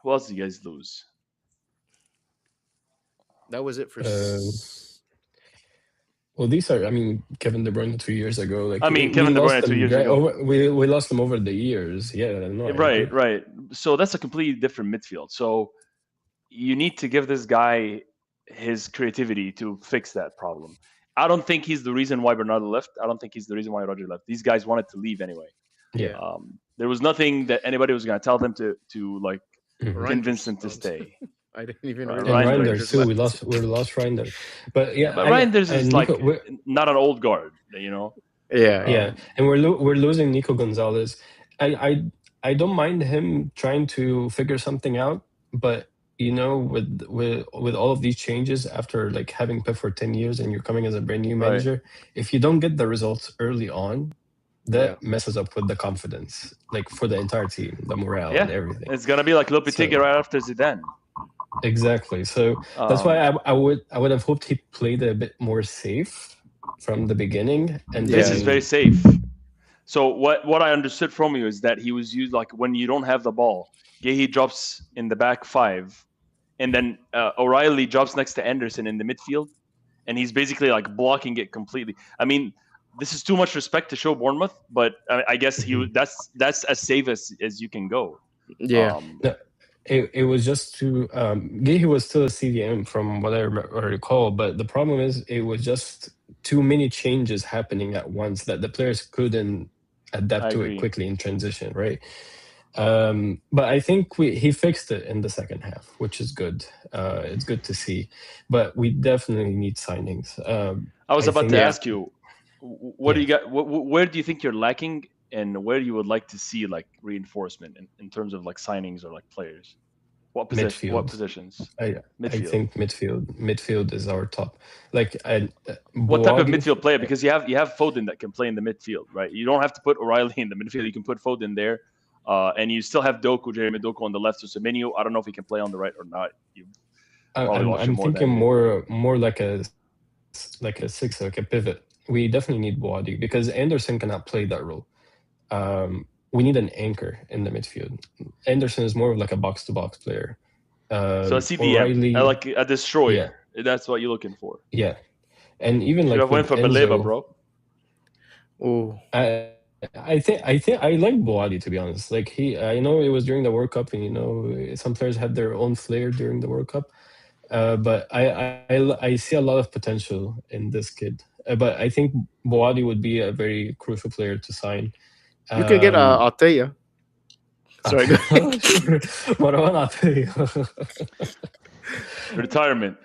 who else did you guys lose? That was it for Um, Well, these are, I mean, Kevin De Bruyne 2 years ago. Like I mean we Kevin De lost Bruyne two them years ago. over. We lost them over the years. Yeah, no, I Right, agree. right. So that's a completely different midfield. So you need to give this guy his creativity to fix that problem. I don't think he's the reason why Bernardo left. I don't think he's the reason why Roger left. These guys wanted to leave anyway. Yeah. There was nothing that anybody was going to tell them to like convince them to stay. I didn't even Right. realize And Reinders Reinders too. We lost Reinders, but yeah, But Reinders is like Nico, not an old guard, you know. yeah, and we're losing Nico Gonzalez. I don't mind him trying to figure something out, but you know, with all of these changes after like having Pep for 10 years and you're coming as a brand new manager, if you don't get the results early on, that messes up with the confidence, like for the entire team, the morale and everything. It's gonna be like Lopetegui right after Zidane. Exactly. So that's why I would have hoped he played a bit more safe from the beginning. And this is very safe. So what I understood from you is that he was used like when you don't have the ball, Gahey drops in the back five, and then O'Reilly drops next to Anderson in the midfield, and he's basically like blocking it completely. I mean, this is too much respect to show Bournemouth, but I guess that's as safe as you can go. Yeah. It was just to Gahey was still a CDM from what I recall, but the problem is it was just too many changes happening at once that the players couldn't adapt to it quickly in transition, right? But I think he fixed it in the second half, which is good. It's good to see, but we definitely need signings. I was about to ask you, what do you got? Where do you think you're lacking, and where you would like to see like reinforcement in terms of like signings or like players? What position? What positions? I think midfield is our top. Like, what type of midfield player? Because you have Foden that can play in the midfield, right? You don't have to put O'Reilly in the midfield. You can put Foden there, and you still have Jeremy Doku on the left. So Semenyo, I don't know if he can play on the right or not. I'm thinking more like a six, like a pivot. We definitely need Boadi because Anderson cannot play that role. We need an anchor in the midfield. Anderson is more of like a box-to-box player. So a CDM, like a destroyer. Yeah. That's what you're looking for. Yeah, and even like went for Baleba, bro. Oh, I think I like Boadi, to be honest. Like I know it was during the World Cup, and you know some players had their own flair during the World Cup. But I see a lot of potential in this kid. But I think Boadi would be a very crucial player to sign. You can get Altea. Sorry. Marwan Altea. Retirement.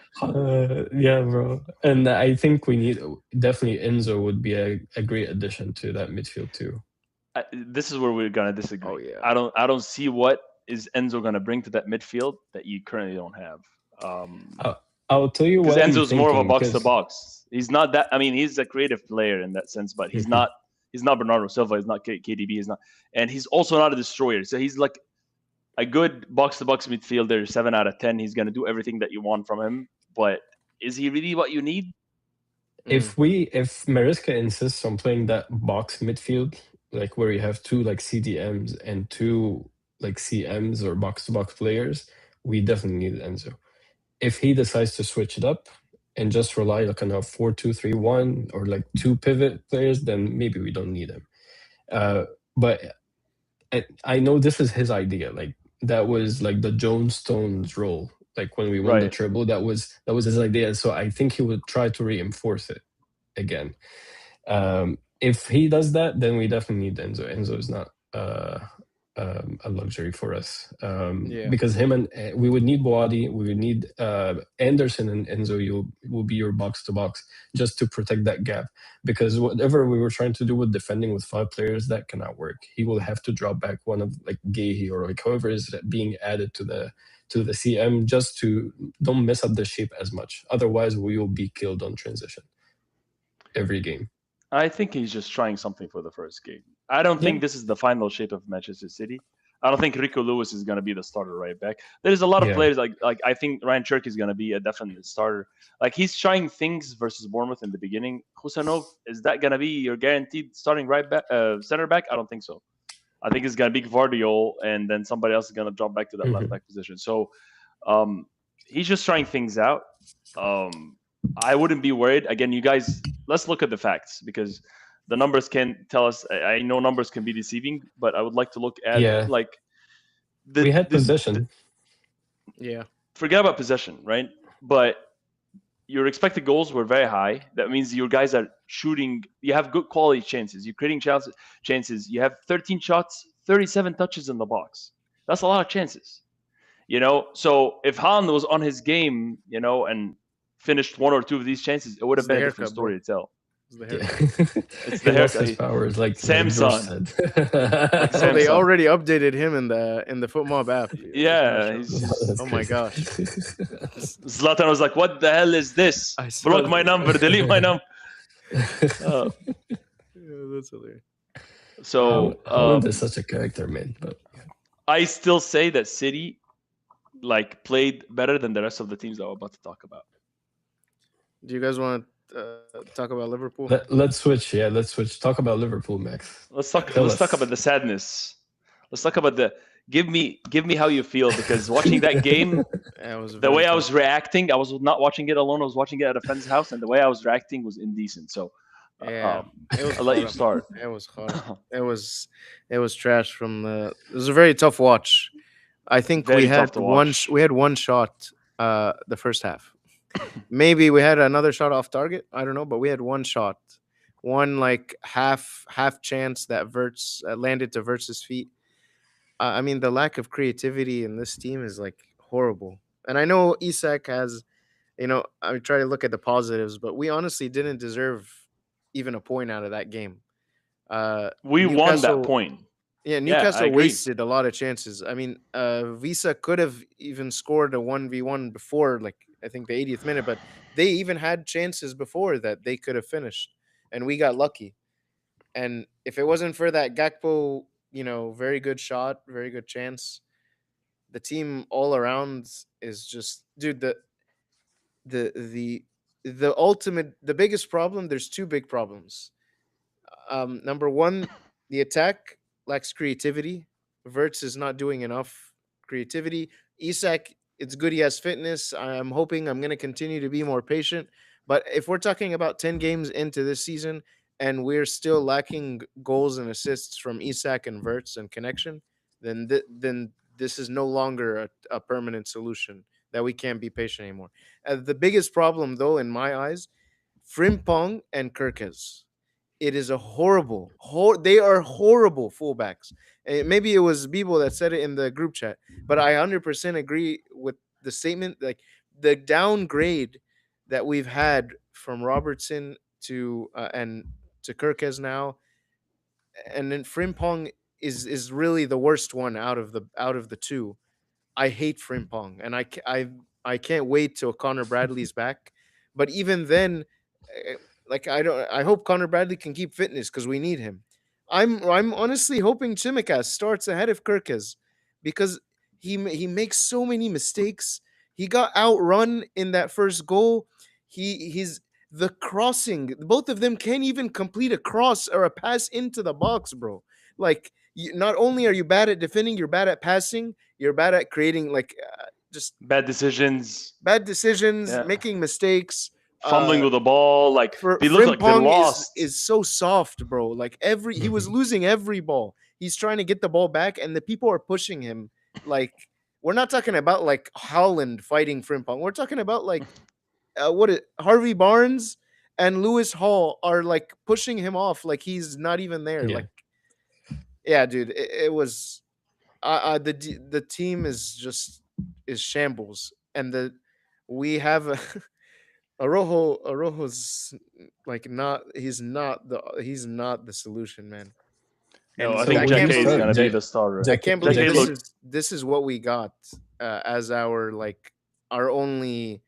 Yeah, bro. And I think we need definitely Enzo would be a great addition to that midfield too. This is where we're gonna disagree. Oh, yeah. I don't see what is Enzo gonna bring to that midfield that you currently don't have. I'll tell you what. Enzo's more of a box to box. He's not that. I mean, he's a creative player in that sense, but he's not. He's not Bernardo Silva. He's not KDB. He's not, and he's also not a destroyer. So he's like a good box to box midfielder. 7 out of 10. He's gonna do everything that you want from him. But is he really what you need? If Maresca insists on playing that box midfield, like where you have 2 like CDMs and 2 like CMs or box to box players, we definitely need Enzo. If he decides to switch it up and just rely like on a 4-2-3-1 or like 2 pivot players, then maybe we don't need him. But I know this is his idea. Like that was like the Jones Stones role. Like when we won the treble, that was his idea. So I think he would try to reinforce it again. If he does that, then we definitely need Enzo. Enzo is not a luxury for us because him and we would need Boadi, we would need Anderson and Enzo. You will be your box to box just to protect that gap, because whatever we were trying to do with defending with 5 players, that cannot work. He will have to drop back one of like Gahey or like whoever is being added to the CM just to don't mess up the shape as much. Otherwise we will be killed on transition every game. I think he's just trying something for the first game. I don't think this is the final shape of Manchester City. I don't think Rico Lewis is going to be the starter right back. There's a lot of players like I think Ryan Cherky is going to be a definite starter. Like he's trying things versus Bournemouth in the beginning. Husanov, is that going to be your guaranteed starting right back, center back? I don't think so. I think it's going to be Gvardiol, and then somebody else is going to drop back to that left back position. So he's just trying things out. I wouldn't be worried. Again, you guys, let's look at the facts, because the numbers can tell us. I know numbers can be deceiving, but I would like to look at like we had possession. Yeah. Forget about possession, right? But your expected goals were very high. That means your guys are shooting. You have good quality chances. You're creating chances. You have 13 shots, 37 touches in the box. That's a lot of chances. So if Haaland was on his game, and finished one or two of these chances, it would have It's the been a different haircut, bro. story to tell. It's the Yeah. haircut. It's He the lost haircut. his powers, like George Samson. said. Like Oh, they Samson. already updated him in the FootMob app. It's not Yeah, showing. he's That's Oh my crazy. gosh. Zlatan was like, "What the hell is this? I saw Block my that. number, delete my number." Uh, Yeah, that's hilarious. so Holland is such a character, man. But I still say that City played better than the rest of the teams that we're about to talk about. Do you guys want to talk about Liverpool? let's switch. Yeah, let's switch. Talk about Liverpool, Max. Let's talk. Tell Let's talk us. about the sadness. Let's talk about the. Give me how you feel, because watching that game, Yeah, it was the very way I tough. was reacting, I was not watching it alone. I was watching it at a friend's house, and the way I was reacting was indecent. So, Yeah, it was I'll let you horrible. start. It was horrible. It was trash from the. It was a very tough watch. I think Very we tough had to one. watch. We had one shot. The first half. Maybe we had another shot off target. I don't know, but we had one shot, one half chance that Verts landed to Verts' feet. I mean, the lack of creativity in this team is like horrible. And I know Isak has, I try to look at the positives, but we honestly didn't deserve even a point out of that game. We won that Newcastle, point. yeah, Yeah, I Newcastle agree. wasted a lot of chances. I mean, Visa could have even scored a 1v1 before, like, I think the 80th minute, but they even had chances before that they could have finished, and we got lucky. And if it wasn't for that Gakpo, very good shot, very good chance, the team all around is just, dude, the the the biggest problem, there's two big problems. Number one, the attack lacks creativity. Verts is not doing enough creativity. Isak, it's good he has fitness. I'm hoping I'm going to continue to be more patient. But if we're talking about 10 games into this season and we're still lacking goals and assists from Isak and Verts and connection, then this is no longer a permanent solution that we can't be patient anymore. The biggest problem, though, in my eyes, Frimpong and Kirkes. It is a they are horrible fullbacks. Maybe it was Bibo that said it in the group chat, but I 100% agree with the statement. Like, the downgrade that we've had from Robertson and to Kirkes now, and then Frimpong is really the worst one out of the two. I hate Frimpong, and I can't wait till Connor Bradley's back. But even then, eh, like, I don't. I hope Connor Bradley can keep fitness because we need him. I'm honestly hoping Chimikas starts ahead of Kirkes because he makes so many mistakes. He got outrun in that first goal. He's the crossing. Both of them can't even complete a cross or a pass into the box, bro. Like, not only are you bad at defending, you're bad at passing. You're bad at creating, like, just Bad decisions. bad decisions, Yeah. making mistakes. Fumbling with the ball. Like, For they look like they're Frimpong lost. is so soft, bro. Like, he was Mhm. losing every ball. He's trying to get the ball back, and the people are pushing him. Like, we're not talking about like Holland fighting Frimpong. We're talking about like Harvey Barnes and Lewis Hall are like pushing him off, like he's not even there. Yeah. Like, yeah, dude, it was the team is shambles, and we have Arojo's like not he's not the solution, man. No, And I So think I what do Jack can't you is believe start? gonna be the starter. I can't believe Jack this look. is what we got as our like our only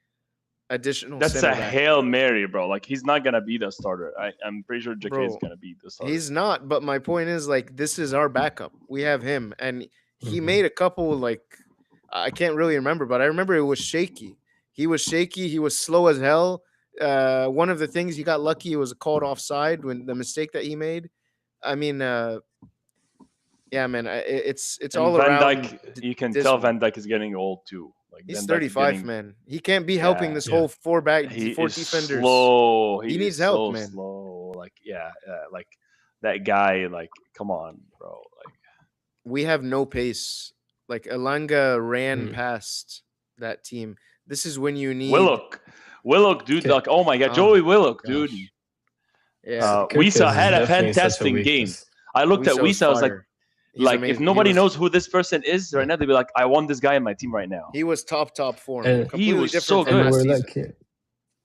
additional That's center a back, hail mary, bro. Like, he's not gonna be the starter. I'm pretty sure Jack is bro. gonna be the starter. He's not, but my point is, like, this is our backup. We have him, and he Mhm. made a couple, like, I can't really remember, but I remember it was shaky. He was shaky. He was slow as hell. One of the things he got lucky, it was called offside when the mistake that he made. I mean, yeah, man, it's And all Van around Dyke, you can tell dismal. Van Dyke is getting old too. Like, He's Van Dyke is 35, getting. man. He can't be helping Yeah, this Yeah. whole he four is defenders. slow. He He needs is help, so man. slow. Like, yeah, like that guy. Like, come on, bro. Like, We have no pace. Like, Elanga ran Mm. past that team. This is when you need Willock. Willock, dude. Ki- Like, oh my god, Oh Joey my Willock, dude. gosh. Yeah, Wisa Kirk is had a definitely such a fantastic game. weakness. I looked at Wisa was Wisa. I was fire. He's like, if amazing. nobody knows who this person is right now, they'd be like, I want this guy in my team right now. He was top form. And He Completely was different so from and good. last we're season. like,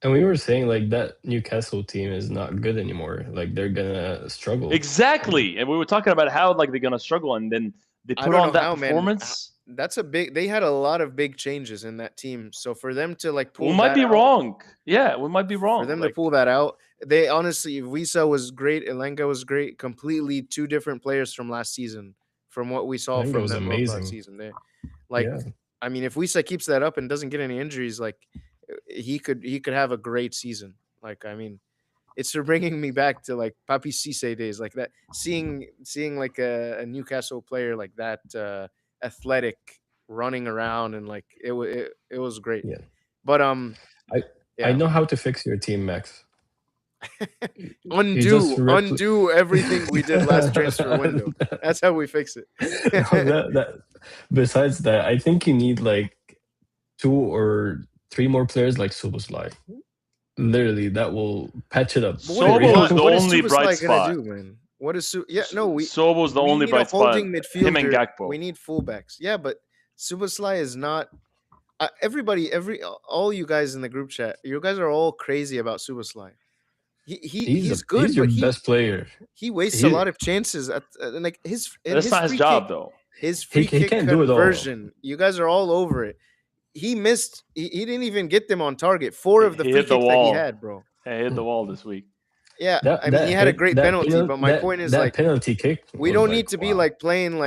and we were saying like that Newcastle team is not good anymore. Like they're gonna struggle. Exactly. And we were talking about how like they're gonna struggle, and then they I put don't on know that how, man. performance. That's a big. They had a lot of big changes in that team. So for them to like We pull might that be out, wrong. Yeah, we might be for wrong. them to Like, pull that out, they honestly, Visa was great. Elenga was great. Completely two different players from last season, from what we saw Lenga from was them both last amazing. season. They, like, Yeah. I mean, if Visa keeps that up and doesn't get any injuries, like he could have a great season. Like, I mean, it's bringing me back to like Papi Cisse days, like that. Seeing like a Newcastle player like that, athletic, running around, and like it was great. Yeah. But I yeah. I know how to fix your team, Max. undo everything we did last transfer window. That's how we fix it. Besides that, I think you need like 2 or 3 more players like Soboslai. Literally, that will patch it up. But what Sobo is was the what is only Supersly bright gonna spot. do, man? What is Sobo's the we only need bright a spot. holding Him and midfielder. Gakpo. We need fullbacks. Yeah, but Supersly is not. Everybody, all you guys in the group chat, you guys are all crazy about Supersly. He's good, He's your but best player. he wastes He- a lot of chances at like That's not his free job, kick, though. his free he kick can't do it all. conversion. You guys are all over it. He missed. He didn't even get them on target. 4 of the He free hit the kicks that he wall. had, bro. He hit the wall this week. Yeah, I mean, he had a great penalty, but my point is that like penalty kick. we was don't like, need to be wow. like playing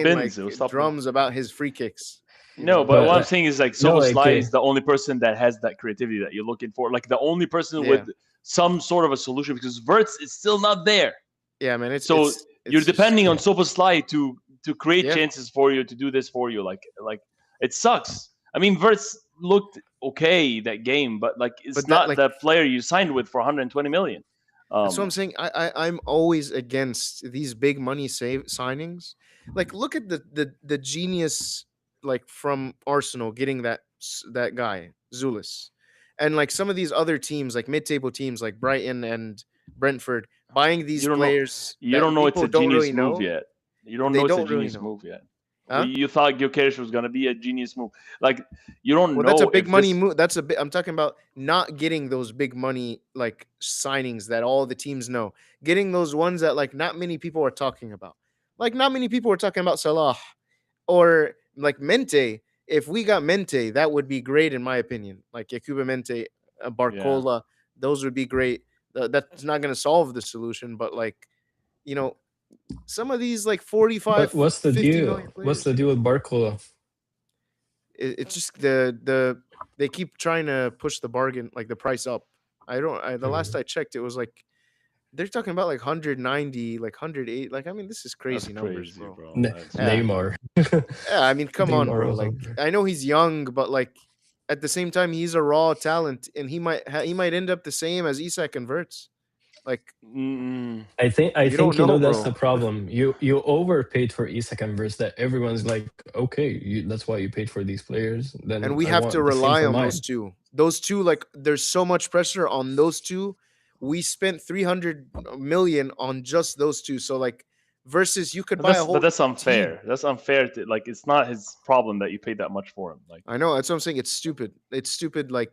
bins, it was top drums about his free kicks. you No, know? but But, what I'm saying is like no, Soboslai like, is the only person that has that creativity that you're looking for. Like the only person Yeah. with some sort of a solution, because Verts is still not there. Yeah, man. So you're depending on yeah. Soboslai to create Yeah. chances for you, to do this for you. Like it sucks. I mean, Verts looked okay that game, but like it's But that, not like- the player you signed with for 120 million. That's what I'm saying. I'm always against these big money signings. Like, look at the genius like from Arsenal getting that guy Zulis, and like some of these other teams, like mid-table teams like Brighton and Brentford, buying these You don't know- players. You that don't know it's people a genius really move know. yet. You don't They know it's a don't really genius know. move yet. Huh? You thought Gyökeres was gonna be a genius move. Like you don't Well, know. that's a big if money this- move. That's a bit. I'm talking about not getting those big money like signings that all the teams know. Getting those ones that like not many people are talking about. Like not many people are talking about Salah or like Mente. If we got Mente, that would be great in my opinion. Like Yakuba Mente, Barcola, those would be great. That's not going to solve the solution, but like, you know, some of these like 45. But what's the 50 deal? million What's players. the deal with Barcola? It's just they keep trying to push the bargain, like the price up. The last I checked, it was like they're talking about like 190, like 108. Like, I mean, this is That's crazy numbers, crazy, bro. bro. Ne- That's- Yeah. Neymar. Yeah, I mean, come on, Neymar bro. was Like, on there. I know he's young, but like at the same time, he's a raw talent, and he might end up the same as Isak and Verts. Like, Mm-mm. I think You don't you know know, that's bro. the problem. You overpaid for Isak and Verse that everyone's like, okay, that's why you paid for these players. Then and we I have want to the same rely for on mine. those two. Those two, like, there's so much pressure on those two. We spent 300 million on just those two. So like, versus you could buy a whole. But that's team. unfair. That's unfair. To like, it's not his problem that you paid that much for him. Like, I know, that's what I'm saying. It's stupid. It's stupid. Like,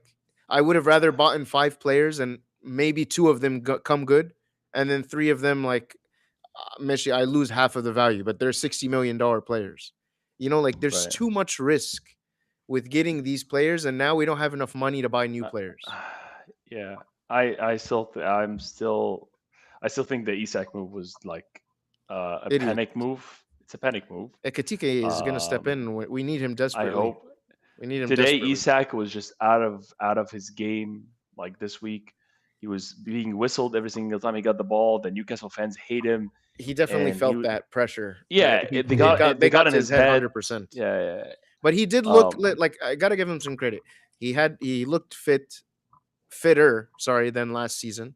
I would have rather bought in 5 players and maybe 2 of them come good, and then 3 of them like, Messi, I lose half of the value, but they're $60 million players. You know, like there's Right. too much risk with getting these players, and now we don't have enough money to buy new players. yeah, I still I still think the Isak move was like a Idiot. panic move. It's a panic move. Ekatike is going to step in. We need him I desperately. hope We need him today desperately. Isak was just out of his game. Like this week, he was being whistled every single time he got the ball. The Newcastle fans hate him. He definitely and felt he- that pressure. Yeah, Like, they got to in his head. 100%. Yeah. But he did look Um, like, I gotta give him some credit. He looked fitter, than last season.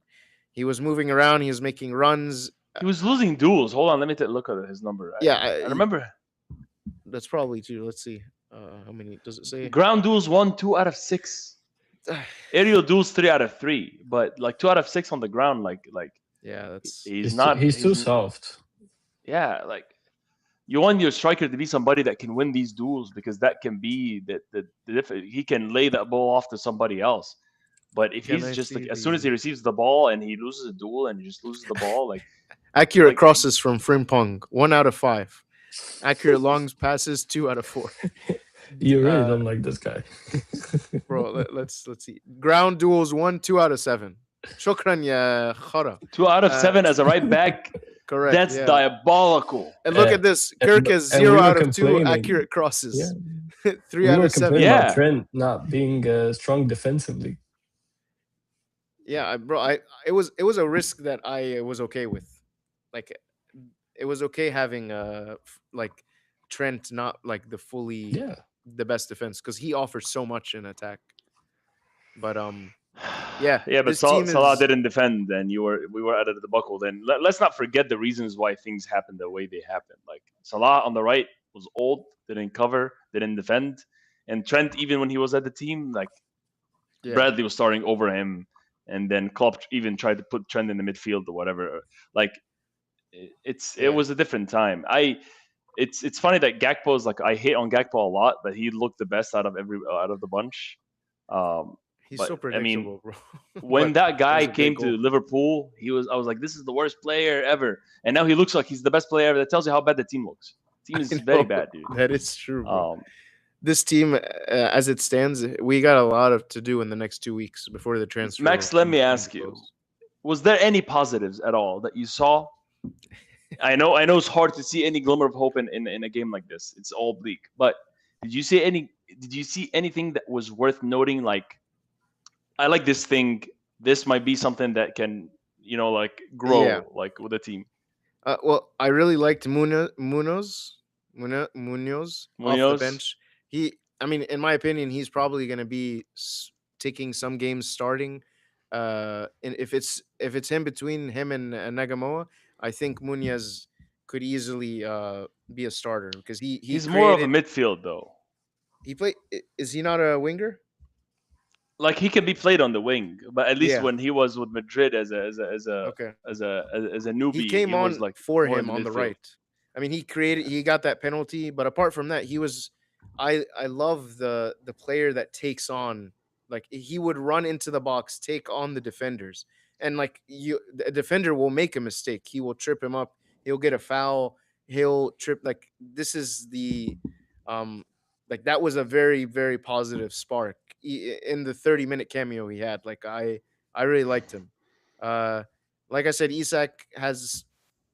He was moving around. He was making runs. He was losing duels. Hold on, let me look at his number. Yeah, I remember that's probably 2. Let's see. How many does it say? ground duels 1, 2 out of 6. Aerial duels 3 out of 3, but like 2 out of 6 on the ground, yeah, that's he's not. He's too soft. Yeah, like you want your striker to be somebody that can win these duels because that can be he can lay that ball off to somebody else. But if can he's I just see like as soon as he the receives the ball and he loses a duel and he just loses the ball, accurate like crosses from Frimpong? 1 out of 5. Accurate long passes, 2 out of 4. You really Uh, don't like this guy. bro, let's see. Ground duels 1, 2 out of 7. Shukran ya khara. 2 out of 7 as a right back, Correct. that's Yeah. diabolical. And look at this. Kirk has And we 0 were out of 2 complaining. accurate crosses. Yeah, 3 we out were of 7. complaining about Yeah. Trent not being strong defensively. Yeah, bro. It was a risk that I was okay with. Like, it was okay having like Trent not like Yeah, the best defense because he offers so much in attack. But yeah, Yeah, but this team Salah is didn't defend, and we were at the debacle. Then let's not forget the reasons why things happened the way they happened. Like Salah on the right was old, didn't cover, didn't defend, and Trent, even when he was at the team, like yeah Bradley was starting over him, and then Klopp even tried to put Trent in the midfield or whatever. Like it yeah. was a different time. It's funny that Gakpo is like I hate on Gakpo a lot, but he looked the best out of the bunch. Um, He's but so I mean, predictable, bro. when But that it was guy a great came to goal. Liverpool, I was like, this is the worst player ever, and now he looks like he's the best player ever. That tells you how bad the team looks. The team I is very know bad, dude. that is true, bro. Um, This team, as it stands, we got a lot of to do in the next 2 weeks before the transfer Max, let me window ask you: closes. was there any positives at all that you saw? I know it's hard to see any glimmer of hope in a game like this. It's all bleak. But did you see any? Did you see anything that was worth noting? Like, I like this thing. This might be something that can, like Yeah. grow, like with a team. Well, I really liked Munoz off the Munoz, bench. I mean, in my opinion, he's probably going to be taking some games starting. And if it's him between him and Nagamoa, I think Munoz could easily be a starter because he he's more of a created. midfield though. He played. Is he not a winger? Like he can be played on the wing, but at least Yeah. when he was with Madrid Okay. as a He newbie, came he was on like for more in him the on the midfield. right. I mean, he got that penalty, but apart from that, he was. I love the player that takes on, like, he would run into the box, take on the defenders, and like the defender will make a mistake. He will trip him up. He'll get a foul. He'll trip. Like, this is um, like, that was a very very positive spark in the 30-minute cameo he had. Like, I really liked him. Uh, like I said, Isak has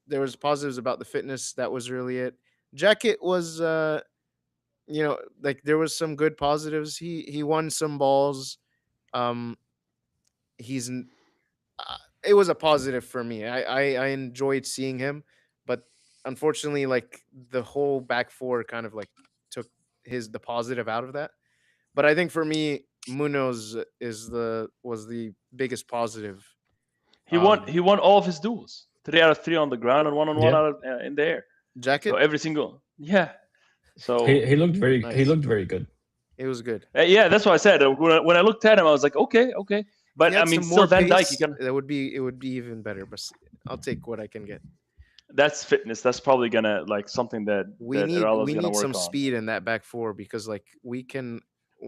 there was positives about the fitness. That was really it. Jacket was like, there was some good positives. He won some balls. Um he's it was a positive for me. I enjoyed seeing him, but unfortunately, like, the whole back four kind of like took the positive out of that. But I think for me, Munoz was the biggest positive. He won all of his duels. 3 out of 3 on the ground and 1-on-1 yeah. out of, in the air. So Jacket, every single He So he looked very he nice. looked very good. It was good. yeah, that's what I said. When I looked at him, I was like, okay, okay. If he But I had mean, some still more Van Dyke. You pace, can. it would be even better. But I'll take what I can get. That's fitness. That's probably gonna like something We that need Irala's we gonna need some work on. speed in that back four because, like, we didn't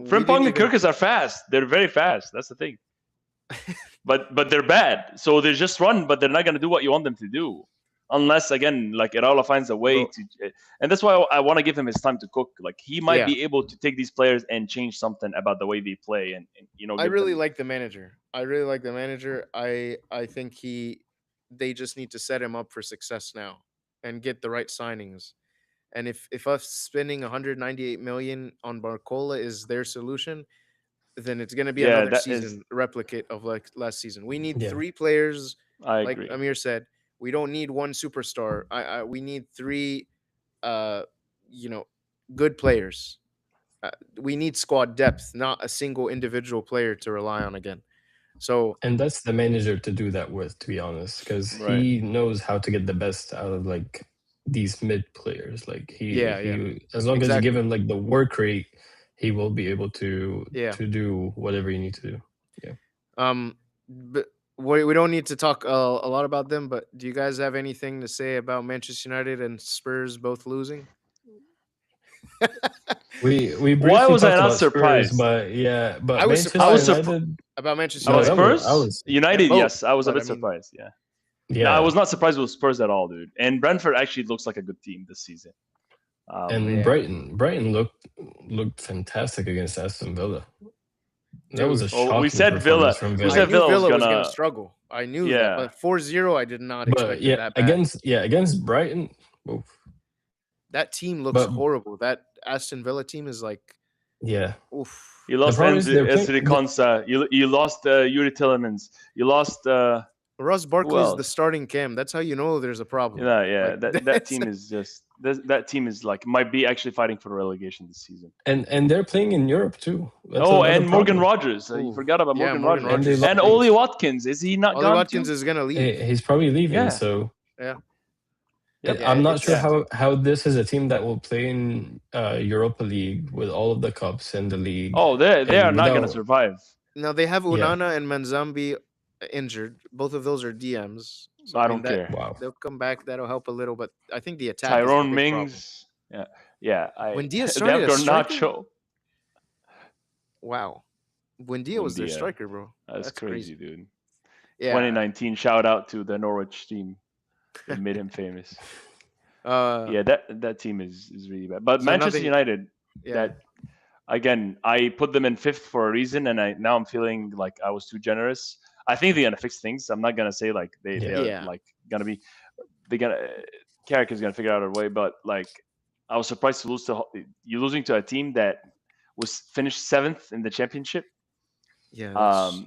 Frimpong and even. Kirkus are fast. They're very fast. That's the thing. But they're bad. So they just run, but they're not gonna do what you want them to do, unless again like Irala finds a way Bro, to. And that's why I want to give him his time to cook. Like he might yeah, be able to take these players and change something about the way they play, and I give really them. like the manager. I really like the manager. I think they just need to set him up for success now and get the right signings. And if us spending 198 million on Barcola is their solution, then it's going to be Yeah, another that is. season replicate of like last season. We need Yeah, 3 players, I like agree. Amir said. We don't need one superstar. We need three, uh, you know, good players. We need squad depth, not a single individual player to rely on again. So and that's the manager to do that with, to be honest, because Right. he knows how to get the best out of these mid players. Like yeah, yeah, as long as you give exactly. him like the work rate, he will be able Yeah. to do whatever you need to do. But we don't need to talk a lot about them. But do you guys have anything to say about Manchester United and Spurs both losing? We Why briefly was I talked not about Spurs, surprised? but yeah, but I was I Manchester was surprised surprised. United. about Manchester About No, United. I Spurs? was United, Both, yes, I was a but I bit mean, surprised. Yeah. No, I yeah. was not surprised with Spurs at all, dude. And Brentford actually looks like a good team this season. And yeah, Brighton looked fantastic against Aston Villa. That was a dude. Well, we shocking said performance Villa. from We I Villa. said knew Villa was Villa was gonna gonna. struggle. I knew that, Yeah. but 4-0, I did not But expect it yeah, that bad. against Brighton, oof. That team looks But horrible. That Aston Villa team is like, yeah, oof. You the lost problem is they're playing. Ezri Konsa. You lost Yuri Tillemans. You lost Russ who Barkley's the else? starting cam. That's how you know there's a problem. Yeah. Like That that's team is just that team is like might be actually fighting for relegation this season. And they're playing in Europe too. That's Oh, another and Morgan problem. Rogers. You ooh, forgot about yeah, Morgan Morgan Rogers And they Rogers lost. and stinks. Oli Watkins. Is he not Ollie gone Watkins too? is gonna leave. He's probably leaving. Yeah. So Yeah, Yep. yeah. I'm not sure It's Yeah. how this is a team that will play in Europa League with all of the cups in the league Oh, they are and not gonna without. survive. now they have Yeah. Unana and Manzambi injured. Both of those are DMs. So I I mean don't that care. Wow. they'll come back. That'll help a little, but I think the attack is the Tyrone big problem. Mings. Yeah. Yeah. When Dia They have started as striker, Garnacho. wow. When Dia was their Buendia. striker, bro. That's crazy, Crazy. dude. Yeah. 2019 shout out to the Norwich team. They made him famous. Yeah, that team is really bad. But So Manchester nothing. United, Yeah. that again, I put them in fifth for a reason, and now I'm feeling like I was too generous. I think they're gonna fix things. I'm not gonna say like they Yeah. are Yeah. like gonna be they gonna Carrick is gonna figure out a way, but like I was surprised to lose to you losing to a team that was finished seventh in the championship, Yeah. That's,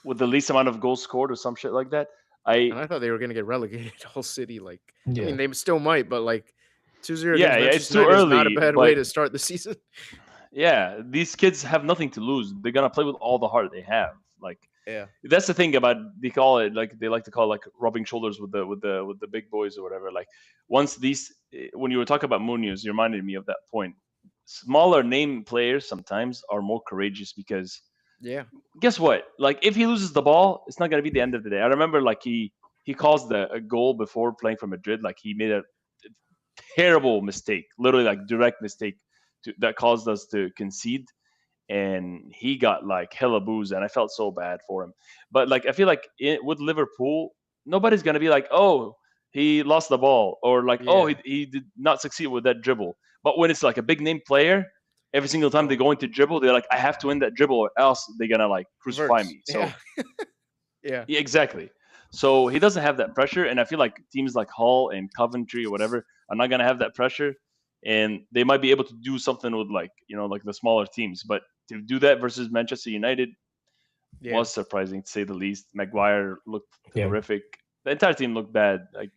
with the least amount of goals scored or some shit like that. and I thought they were gonna get relegated. Whole city, like I Yeah. mean, they still might, but like 2-0 Yeah, against yeah, it's Manchester too United is not a early, bad way but to start the season. yeah, these kids have nothing to lose. They're gonna play with all the heart they have. Like Yeah. that's the thing about they call it like they like to call it like rubbing shoulders with the big boys or whatever. Like once these when you were talking about Munoz, you reminded me of that point. Smaller name players sometimes are more courageous because Yeah. guess what? Like if he loses the ball, it's not gonna be the end of the day. I remember like he caused a goal before playing for Madrid. Like he made a terrible mistake, literally like direct mistake that caused us to concede, and he got like hella booze, and I felt so bad for him. But like I feel like with Liverpool, nobody's gonna be like, oh, he lost the ball, or like, oh, Yeah. he did not succeed with that dribble. But when it's like a big name player, every single time they Oh, go into dribble, they're like, I have to win that dribble, or else they're gonna like crucify Verts. me. So Yeah. Yeah. yeah, exactly. So he doesn't have that pressure, and I feel like teams like Hull and Coventry or whatever are not gonna have that pressure, and they might be able to do something with like like the smaller teams. But to do that versus Manchester United Yeah. was surprising to say the least. Maguire looked Yeah. horrific. The entire team looked bad. Like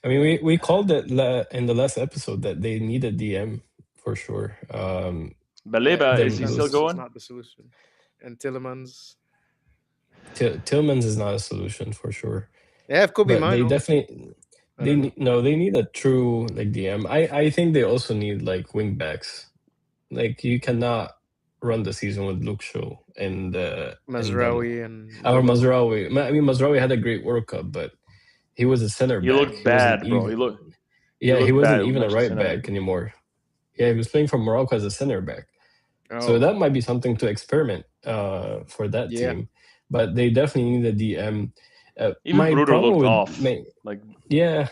I mean, we called it in the last episode that they need a DM for sure. Baleba, Them is he still lose. It's going? not the solution. And Tillemans. Tillman's is not a solution for sure, Yeah, it could be but they Mino. definitely I don't know. they need a true like DM. I think they also need like wing backs. Like you cannot run the season with Luke Shaw and them. Mazraoui and Or Gamal. Mazraoui. I mean, Mazraoui had a great World Cup, but he was a center He back. looked He wasn't bad, bro. even. He Yeah, he looked wasn't bad with even a Manchester right United. back anymore. Yeah, he was playing for Morocco as a center back. So Oh, that might be something to experiment for that yeah. team. But they definitely need a DM. Even My Bruder problem looked with off. Like yeah,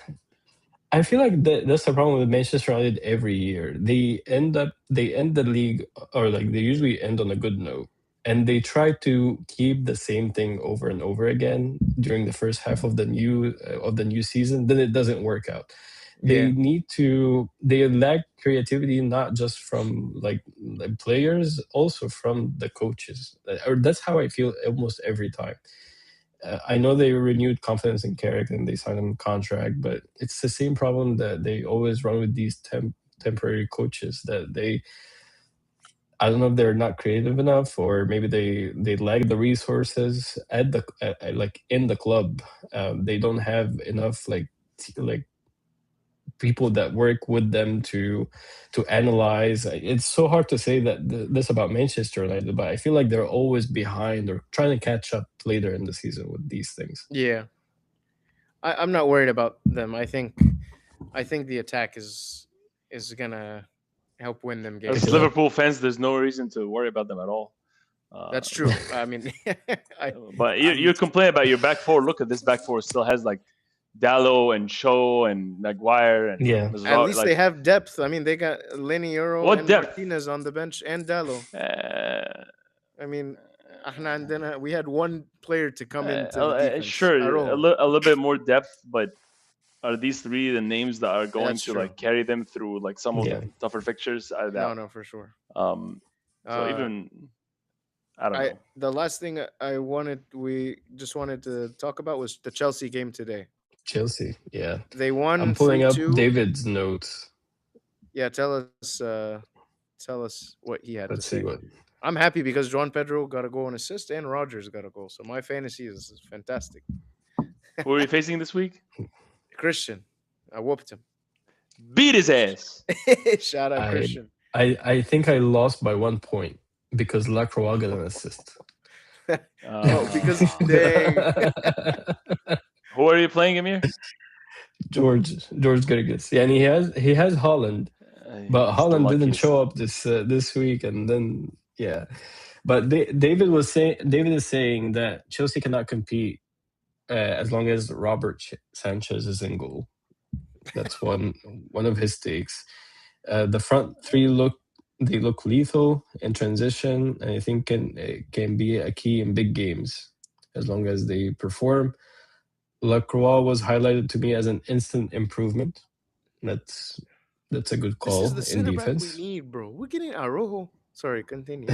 I feel like that's the problem with Manchester United every year. They end the league, or like they usually end on a good note, and they try to keep the same thing over and over again during the first half of the new season. Then it doesn't work out. Yeah. They lack creativity, not just from like players, also from the coaches. Or that's how I feel almost every time. I know they renewed confidence in Carrick and they signed him a contract, but it's the same problem that they always run with these temporary coaches. That I don't know if they're not creative enough, or maybe they lack the resources at like in the club. They don't have enough like people that work with them to analyze. It's so hard to say that this about Manchester United, but I feel like they're always behind or trying to catch up later in the season with these things. Yeah, I'm not worried about them. I think the attack is gonna help win them Pick As it games. up. Liverpool fans, there's no reason to worry about them at all. Uh, That's true. I mean, I but you I'm complain about your back four. Look at this back four; still has like Dallo and Shaw and Maguire and Yeah. at Mizraoui. least they Like have depth. I mean, they got Lenny Euro what and depth? Martinez on the bench and Dallo. I mean, we had one player to come into the defense. Sure, Arojo. a little bit more depth, but are these three the names that are going That's to true. like carry them through like some of the Yeah. tougher fixtures? I No, doubt. no, for sure. So Uh, even I don't I know. the last thing we just wanted to talk about was the Chelsea game today. Chelsea. Yeah. They I'm won pulling three up two. David's notes. Yeah, tell us what he had to Let's see say. what. I'm happy because João Pedro got a goal and assist and Rogers got a goal. So my fantasy is fantastic. Who are we facing this week? Christian, I whooped him. Beat his ass. Shout out I Christian. I think I lost by 1 point because Lacroix got an assist. Oh, because Uh, dang. who are you playing, Amir? George Gerges. Yeah, and he has Holland, but He's the Holland didn't luckiest. show up this week, and then yeah. But David is saying that Chelsea cannot compete as long as Robert Sanchez is in goal. That's one of his takes. The front three look lethal in transition, and I think can be a key in big games as long as they perform. Lacroix was highlighted to me as an instant improvement. That's that's a good This is call the in center back we defense. need, bro. We're getting Arojo. Sorry, continue.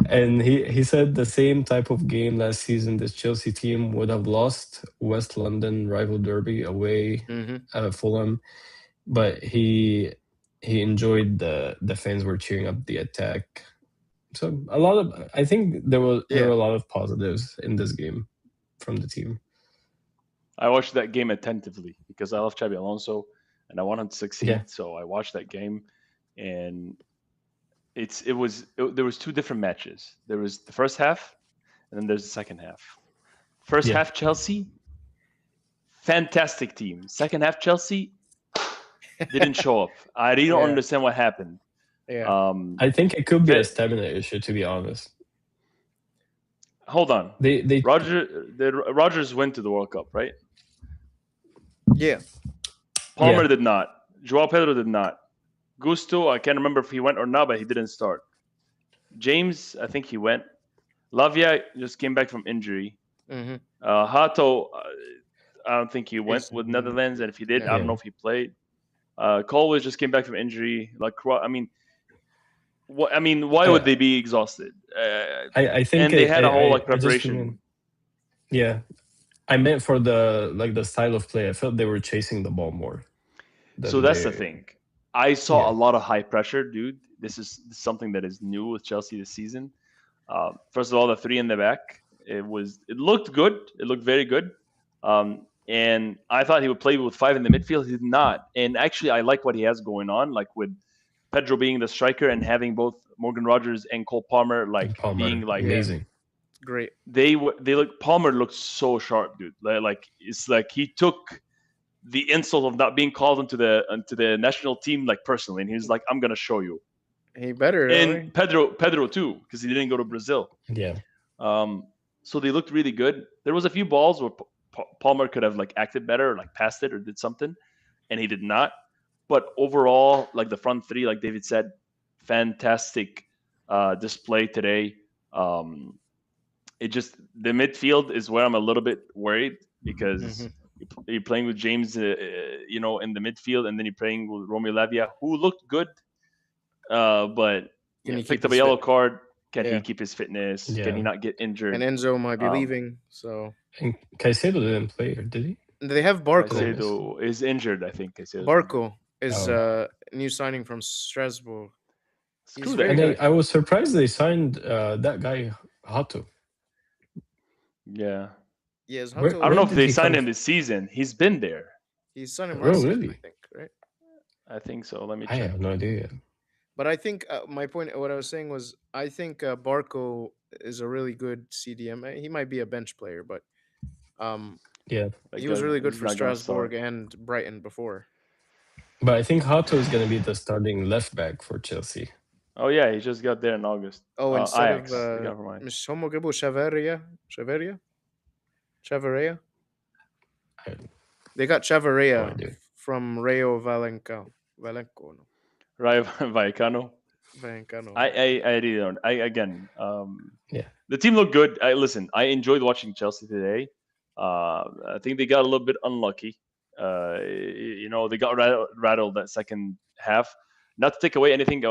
And he said the same type of game last season this Chelsea team would have lost West London rival derby away Mm-hmm. at Fulham, but he enjoyed the fans were cheering up the attack. So I think there were Yeah. a lot of positives in this game from the team. I watched that game attentively because I love Xabi Alonso and I want him to succeed. Yeah. So I watched that game, and there was two different matches. There was the first half, and then there's the second half. First Yeah. half Chelsea, fantastic team. Second half Chelsea didn't show up. I really don't Yeah. understand what happened. Yeah. I think it could be a That- stamina issue, to be honest. Hold on, They Rogers went to the World Cup, right? Yeah. Palmer Yeah. did not. Joao Pedro did not. Gusto, I can't remember if he went or not, but he didn't start. James, I think he went. Lavia just came back from injury. Mm-hmm. Hato, I don't think he went He's- with Netherlands, and if he did, I Yeah. don't know if he played. Colwell just came back from injury. Lacroix, why would they be exhausted? I think And they had a whole like I just preparation. mean- yeah, I meant for the style of play. I felt they were chasing the ball more. So that's the thing. I saw Yeah. a lot of high pressure, dude. This is something that is new with Chelsea this season. First of all, the three in the back. It looked good. It looked very good. And I thought he would play with five in the midfield. He did not. And actually, I like what he has going on, like with Pedro being the striker and having both Morgan Rogers and Cole Palmer being like amazing. Great. Palmer looked so sharp, dude. Like it's like he took the insult of not being called into the national team like personally, and he was like, "I'm gonna show you." He better. And Pedro too, because he didn't go to Brazil. Yeah, So they looked really good. There was a few balls where Palmer could have like acted better, or like passed it or did something, and he did not. But overall, like the front three, like David said, fantastic display today. The midfield is where I'm a little bit worried because you're playing with James, in the midfield, and then you're playing with Romeo Lavia, who looked good, but Can he picked keep up a his yellow fit? card. Can Yeah. he keep his fitness? Yeah. Can he not get injured? And Enzo might be Um, leaving. So and Caicedo didn't play, or did he? they have Barco. Caicedo is injured, I think. Barco is Oh. new signing from Strasbourg. Screw he's that very And guy. good. I was surprised they signed that guy Hato. Yeah. Yes, Where- Hato, I don't know if did they he signed come him this season. He's been there. He's son in last Oh, season, I really? think, right? I think so. Let me I check. have no idea. But I think my point, what I was saying was, I think Barco is a really good CDM. He might be a bench player, but um, Yeah, Like, he was really good he's for not gonna Strasbourg start. and Brighton before. but I think Hato is going to be the starting left back for Chelsea. Oh yeah, he just got there in August. Oh, instead of Ajax. They got from Ajax. Miss Homo Gabo Chavarria. I They got no Chavarria idea. from Rayo Valenco, no, Rayo Vallecano. Valencano. I really don't. I again, Yeah, the team looked good. I listen. I enjoyed watching Chelsea today. I think they got a little bit unlucky. They got rattled that second half. Not to take away anything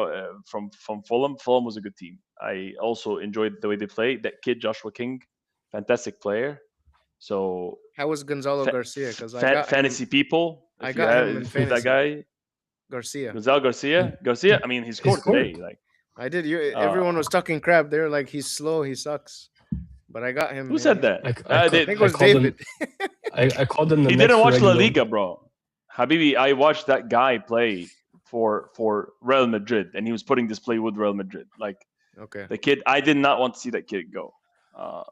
from Fulham. Fulham was a good team. I also enjoyed the way they played. That kid Joshua King, fantastic player. So How was Gonzalo Garcia? Because fantasy people, I if you got have him in if you have that fantasy. guy, Garcia. Gonzalo Garcia. Garcia. I mean, he he scored today. scored. Like, I did. uh, Everyone was talking crap. They're like, he's slow, he sucks. But I got him. who said that? I think it I was called him. David. I called him the He next didn't watch La Regulo. Liga, bro. Habibi, I watched that guy play for Real Madrid, and he was putting this play with Real Madrid. Like, Okay. the kid, I did not want to see that kid go. Uh,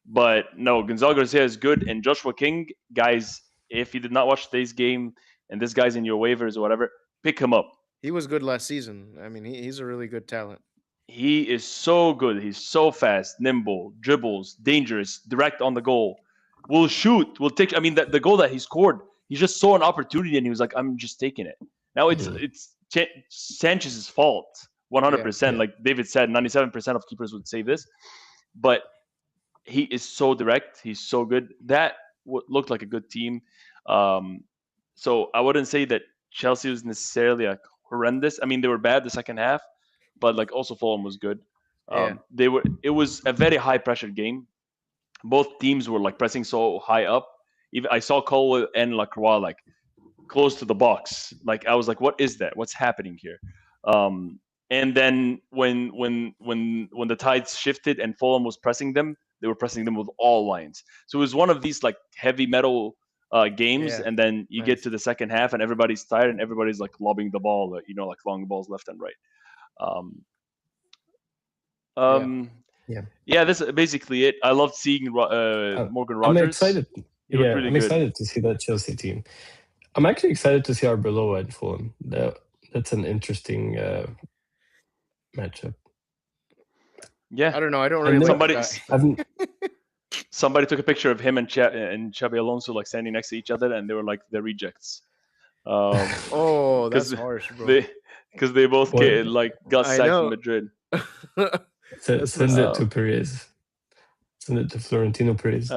but no, Gonzalo Garcia is good, and Joshua King, guys. If you did not watch today's game, and this guy's in your waivers or whatever, pick him up. He was good last season. I mean, he's a really good talent. He is so good. He's so fast, nimble, dribbles, dangerous, direct on the goal. Will shoot. Will take. I mean, the goal that he scored, he just saw an opportunity and he was like, "I'm just taking it." Now Mhm. it's Sanchez's fault, Yeah. 100%. Yeah, Like David said, 97% of keepers would say this, but he is so direct. He's so good. That looked like a good team. Um, so I wouldn't say that Chelsea was necessarily like horrendous. I mean, they were bad the second half, but like also Fulham was good. Yeah. They were. It was a very high pressure game. Both teams were like pressing so high up. Even I saw Colwell and Lacroix like close to the box. Like I was like, what is that? What's happening here? And then when the tides shifted and Fulham was pressing them, they were pressing them with all lines. So it was one of these like heavy metal games. Yeah. And then you get Nice. to the second half and everybody's tired and everybody's like lobbing the ball, like long balls left and right. Um, Yeah. um, yeah. yeah, that's basically it. I loved seeing Morgan I'm Rogers. excited. He looked Yeah, really I'm good. excited to see that Chelsea team. I'm actually excited to see our below at Fulham. That's an interesting matchup. Yeah, I don't know. I don't I've really never, like the somebody guy. I've somebody took a picture of him and and Xabi Alonso like standing next to each other, and they were like the rejects. Oh, that's Because harsh, bro. they both What? got I sacked from know. Madrid. That's Send messed it up. to Uh, Perez. Send it to Florentino Perez.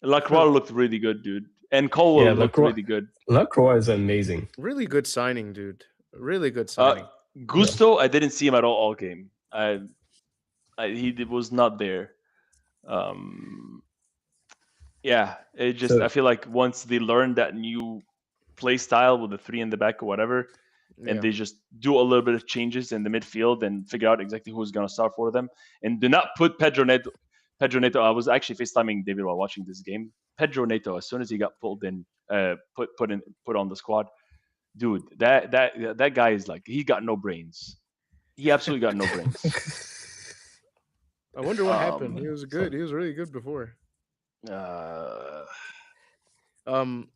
Lacroix looked really good, dude, and Colwell Yeah, looked really good. Lacroix is amazing. Really good signing, dude. Really good Uh, signing. Yeah. Gusto, I didn't see him at all game. He was not there. Um, yeah, it just I So feel like once they learn that new play style with the three in the back or whatever, and Yeah. they just do a little bit of changes in the midfield and figure out exactly who's going to start for them, and do not put Pedro Neto. Pedro Neto. I was actually FaceTiming David while watching this game. Pedro Neto, as soon as he got pulled in, put on the squad, dude, that guy is like he got no brains. He absolutely got no brains. I wonder what happened. He Um, was so good. He was really good before. uh, Um,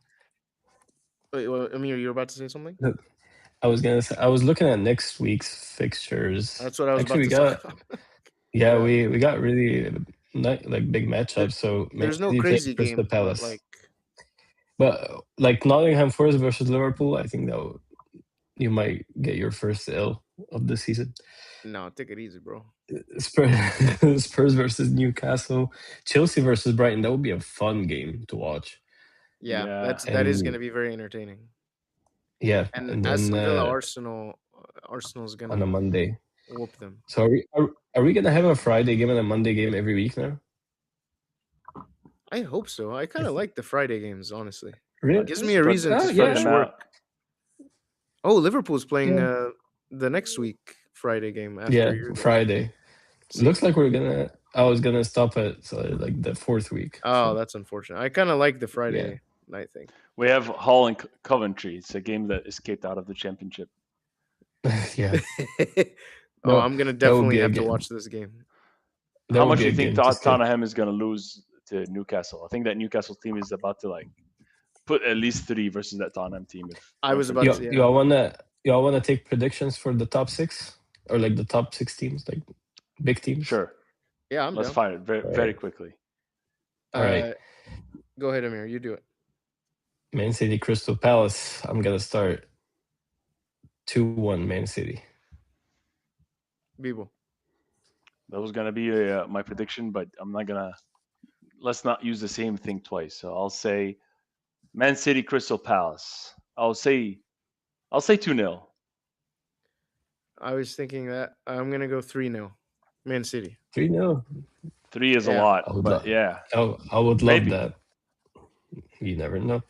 wait, well, Amir, you're about to say something? I was gonna say I was looking at next week's fixtures. That's what I was Actually, about we to talk got about. yeah, Yeah. we got really not like big There, matchups. So Man there's no City playing crazy Crystal games, but Palace, like, but like Nottingham Forest versus Liverpool, I think you might get your first L of the season. no, take it easy, bro. Spurs, Spurs versus Newcastle, Chelsea versus Brighton. That would be a fun game to watch. Yeah, yeah, that is gonna And be very entertaining. yeah, And and then Aston Villa, Arsenal's on a gonna Monday. whoop them. So are we gonna have a Friday game and a Monday game every week now? I hope so. I I kind of th- like the Friday games, honestly. really? Gives me a spread reason to spread finish them Yeah, work. out. Oh, Liverpool's playing yeah, the next week Friday game after yeah. your game. Friday. See, Looks like we're gonna. I was gonna stop at like the fourth week. oh, So that's unfortunate. I kind of like the yeah, Friday I think. We have Hull and Coventry. It's a game that escaped out of the championship. Yeah, Oh, no, I'm gonna that would definitely be a have to game. watch this game. That How would much be do a you think game to skip. Tottenham is going to lose to Newcastle? I think that Newcastle team is about to like put at least 3 versus that Tottenham team. If I was Brentford about You to. doesn't. you Yeah. all wanna take predictions for the top 6 or like the top 6 teams, like big teams. Sure, Yeah, I'm let's down. fire it very, All very right. quickly. All right. Go ahead, Amir. You do it. Man City, Crystal Palace. I'm gonna start 2-1 Man City. Bibo. That was going to be my prediction, but I'm not going to. Let's not use the same thing twice. So I'll say Man City, Crystal Palace. I'll say 2-0. I was thinking that I'm gonna go 3-0. Man City. 3-0. 3 is a Yeah. lot, I would but love. yeah, I would love maybe. that. You never know.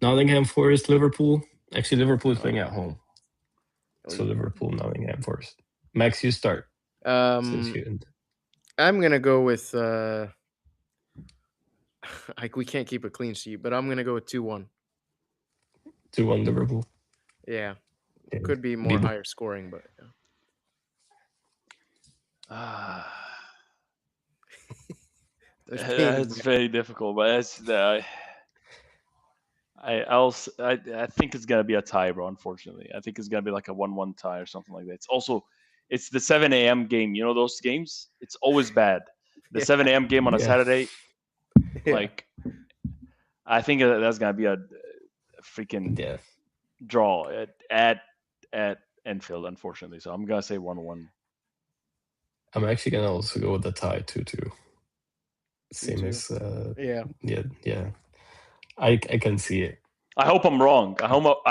Nottingham Forest, Liverpool. Actually, Liverpool is playing at home, so Liverpool, Nottingham Forest. Max, you start since you. I'm gonna go with like we can't keep a clean sheet, but I'm gonna go with 2-1. 2-1 Liverpool. Yeah. Yeah. Could be more Bibo. higher scoring, but there's pain in That's there. very difficult, but I think it's gonna be a tie, bro. Unfortunately, I think it's gonna be like a 1-1 tie or something like that. It's the 7 a.m. game. You know those games? It's always bad. The Yeah. 7 a.m. game on a Yeah. Saturday, Yeah. like I think that's gonna be a freaking Yeah. draw at Enfield, unfortunately. So I'm gonna say 1-1. I'm actually gonna also go with the tie 2-2. Same 2-2. as Yeah. yeah. I can see it. I hope I'm wrong. I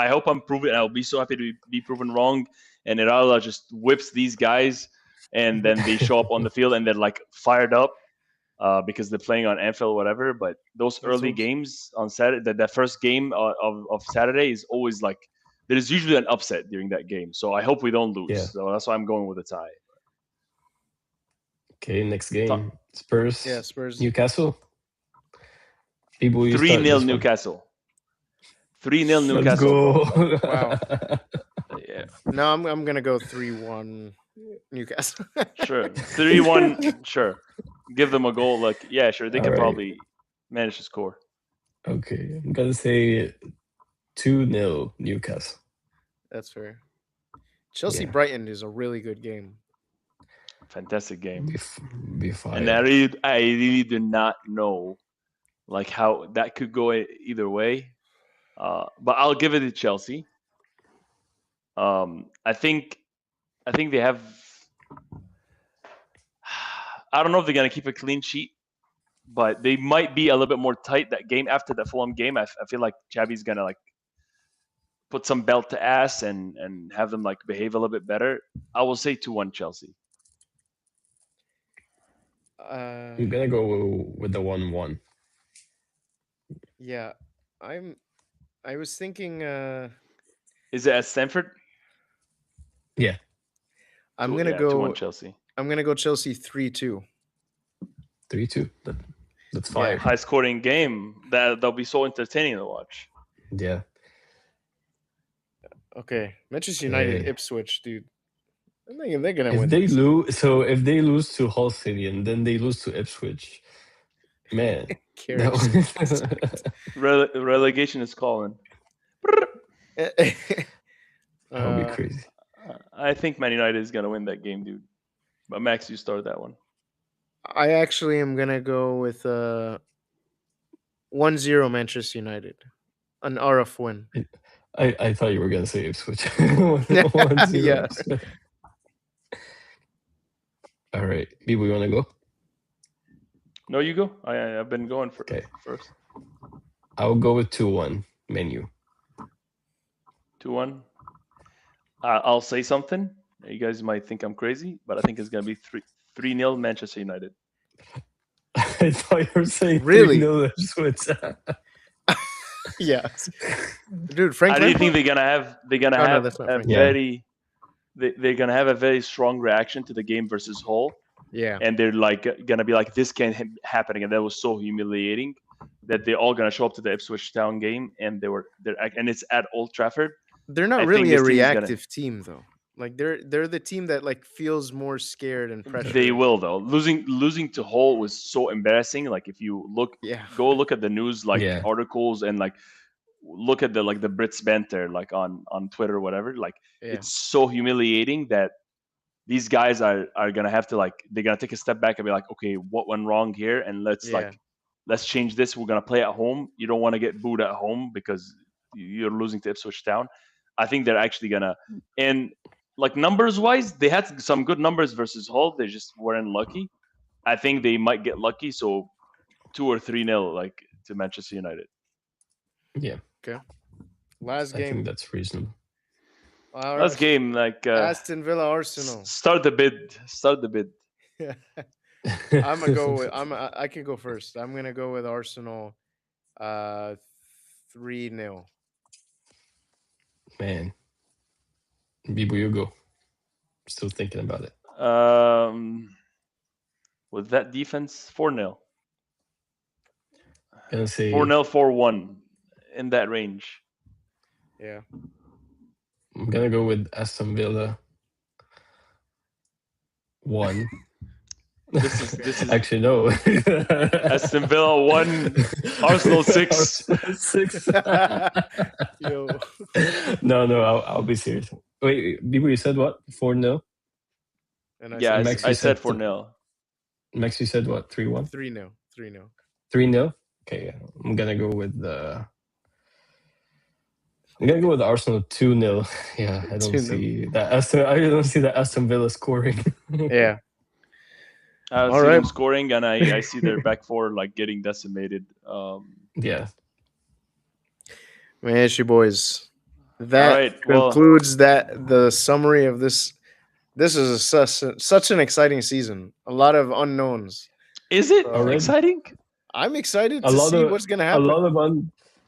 hope I'm proven. I'll be so happy to be proven wrong. And Irala just whips these guys, and then they show up on the field and they're like fired up because they're playing on Anfield or whatever. But those early games on Saturday, the first game of Saturday is always like there's usually an upset during that game. So I hope we don't lose. Yeah. So that's why I'm going with a tie. Okay, next game. Spurs. Yeah, Spurs. Newcastle. People, you 3-0 start this one. Newcastle. 3-0 Let's Newcastle, go. bro. Wow. Yeah, No, I'm gonna go 3-1 Newcastle. sure. 3-1, sure. Give them a goal. Like, yeah, sure. They All can right. probably manage to score. Okay, I'm gonna say 2-0 Newcastle. That's fair. Chelsea Yeah. Brighton is a really good game. Fantastic game. Be fire. And I really do not know like how that could go either way. But I'll give it to Chelsea. I think they have. I don't know if they're gonna keep a clean sheet, but they might be a little bit more tight that game after the Fulham game. I feel like Xavi's gonna like put some belt to ass and have them like behave a little bit better. I will say 2-1 Chelsea. I'm gonna go with the 1-1. Yeah, I was thinking. Is it at Stamford? Yeah. I'm gonna go 2-1 Chelsea. I'm gonna go Chelsea 3-2. 3-2. That's fire. High scoring game that'll be so entertaining to watch. Yeah. Okay, Manchester United, Okay. Ipswich, dude. I'm thinking they're gonna If win. they this. if they lose to Hull City and then they lose to Ipswich, man, Carriage. Relegation is calling. that would be crazy. I think Man United is gonna win that game, dude. But Max, you start that one. I actually am gonna go with 1-0 Manchester United, an RF win. I thought you were gonna say Ipswich. 1-0 Yeah. Ipswich. All right, people, you wanna go? No, you go. I've been going for Okay. first. I'll go with 2-1 Menu. 2-1. I'll say something. You guys might think I'm crazy, but I think it's gonna be 3-0 Manchester United. I thought you were saying Really? 3-0 Ipswich. Yeah, dude. Frank. I do Lampard? think they're gonna have no, that's not a Frank. Yeah. very they're gonna have a very strong reaction to the game versus Hull, Yeah. and they're like gonna be like, this can't happen again. That was so humiliating. that they're all gonna show up to the Ipswich Town game, and and it's at Old Trafford. They're not I think really a this team is gonna. reactive team though. Like they're the team that like feels more scared and pressure. They will though. Losing to Hull was so embarrassing. Like if you Yeah. go look at the news like Yeah. articles and like look at the Brits banter like on Twitter or whatever. Like Yeah. it's so humiliating that these guys are gonna have to like they're gonna take a step back and be like, okay, what went wrong here, and let's change this. We're gonna play at home. You don't want to get booed at home because you're losing to Ipswich Town. I think they're actually gonna, and like numbers wise, they had some good numbers versus Hull. They just weren't lucky. I think they might get lucky. So 2 or 3-0 like to Manchester United. Yeah. Okay. Last I game. think that's reasonable. Last game, like Aston Villa Arsenal. Start the bid. Start the bid. I'm gonna go with I can go first. I'm gonna go with Arsenal 3-0. Man. Bibo, you go. Still thinking about it. With that defense, 4-0. Gonna say 4-0, 4-1 in that range. Yeah. I'm gonna go with Aston Villa 1. This is Actually no. Aston Villa 1, Arsenal 6. Arsenal 6. Yo. No, I'll be serious. Wait, Bibo, you said what? 4-0? And Yeah, Max, I you said said 4-0. Max, you said what? 3-1? 3-0. 3-0. 3-0? Okay, yeah. I'm gonna go with Arsenal 2-0. Yeah, I don't 2-0. see that Aston Villa scoring. Yeah. I see them scoring, and I see their back four like getting decimated. Yeah. Man, it's your boys. That right, well- concludes the summary of this. This is such an exciting season. A lot of unknowns. Is it Already? exciting? I'm excited to see what's gonna happen. A lot of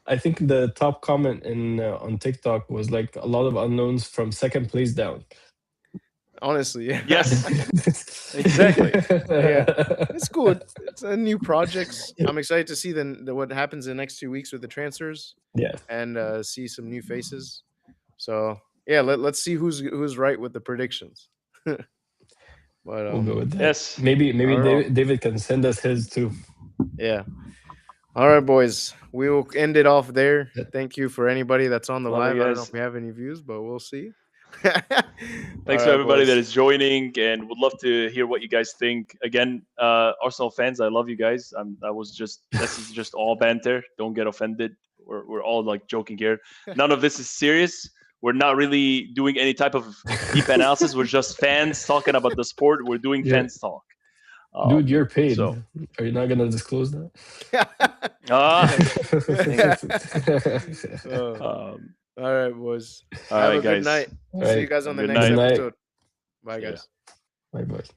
I think the top comment on TikTok was like a lot of unknowns from second place down. Honestly, yeah. Yes. Exactly. Yeah. It's cool. It's a new projects. I'm excited to see what happens in the next 2 weeks with the transfers. Yeah. And see some new faces. So yeah, let's see who's right with the predictions. But We'll go with that. Yes. Maybe David can send us his too. Yeah. All right, boys. We will end it off there. Thank you for anybody that's on the Love live. you I don't know guys. if we have any views, but we'll see. Thanks for everybody that is joining, and would love to hear what you guys think. Again, Arsenal fans, I love you guys. This is just all banter. Don't get offended. We're all like joking here. None of this is serious. We're not really doing any type of deep analysis. We're just fans talking about the sport. We're doing fans talk. Dude, you're paid. So. Are you not gonna disclose that? All right, boys. All Have right, a good guys. night. All See right. you guys on the Good next night. episode. Bye, guys. Bye, boys.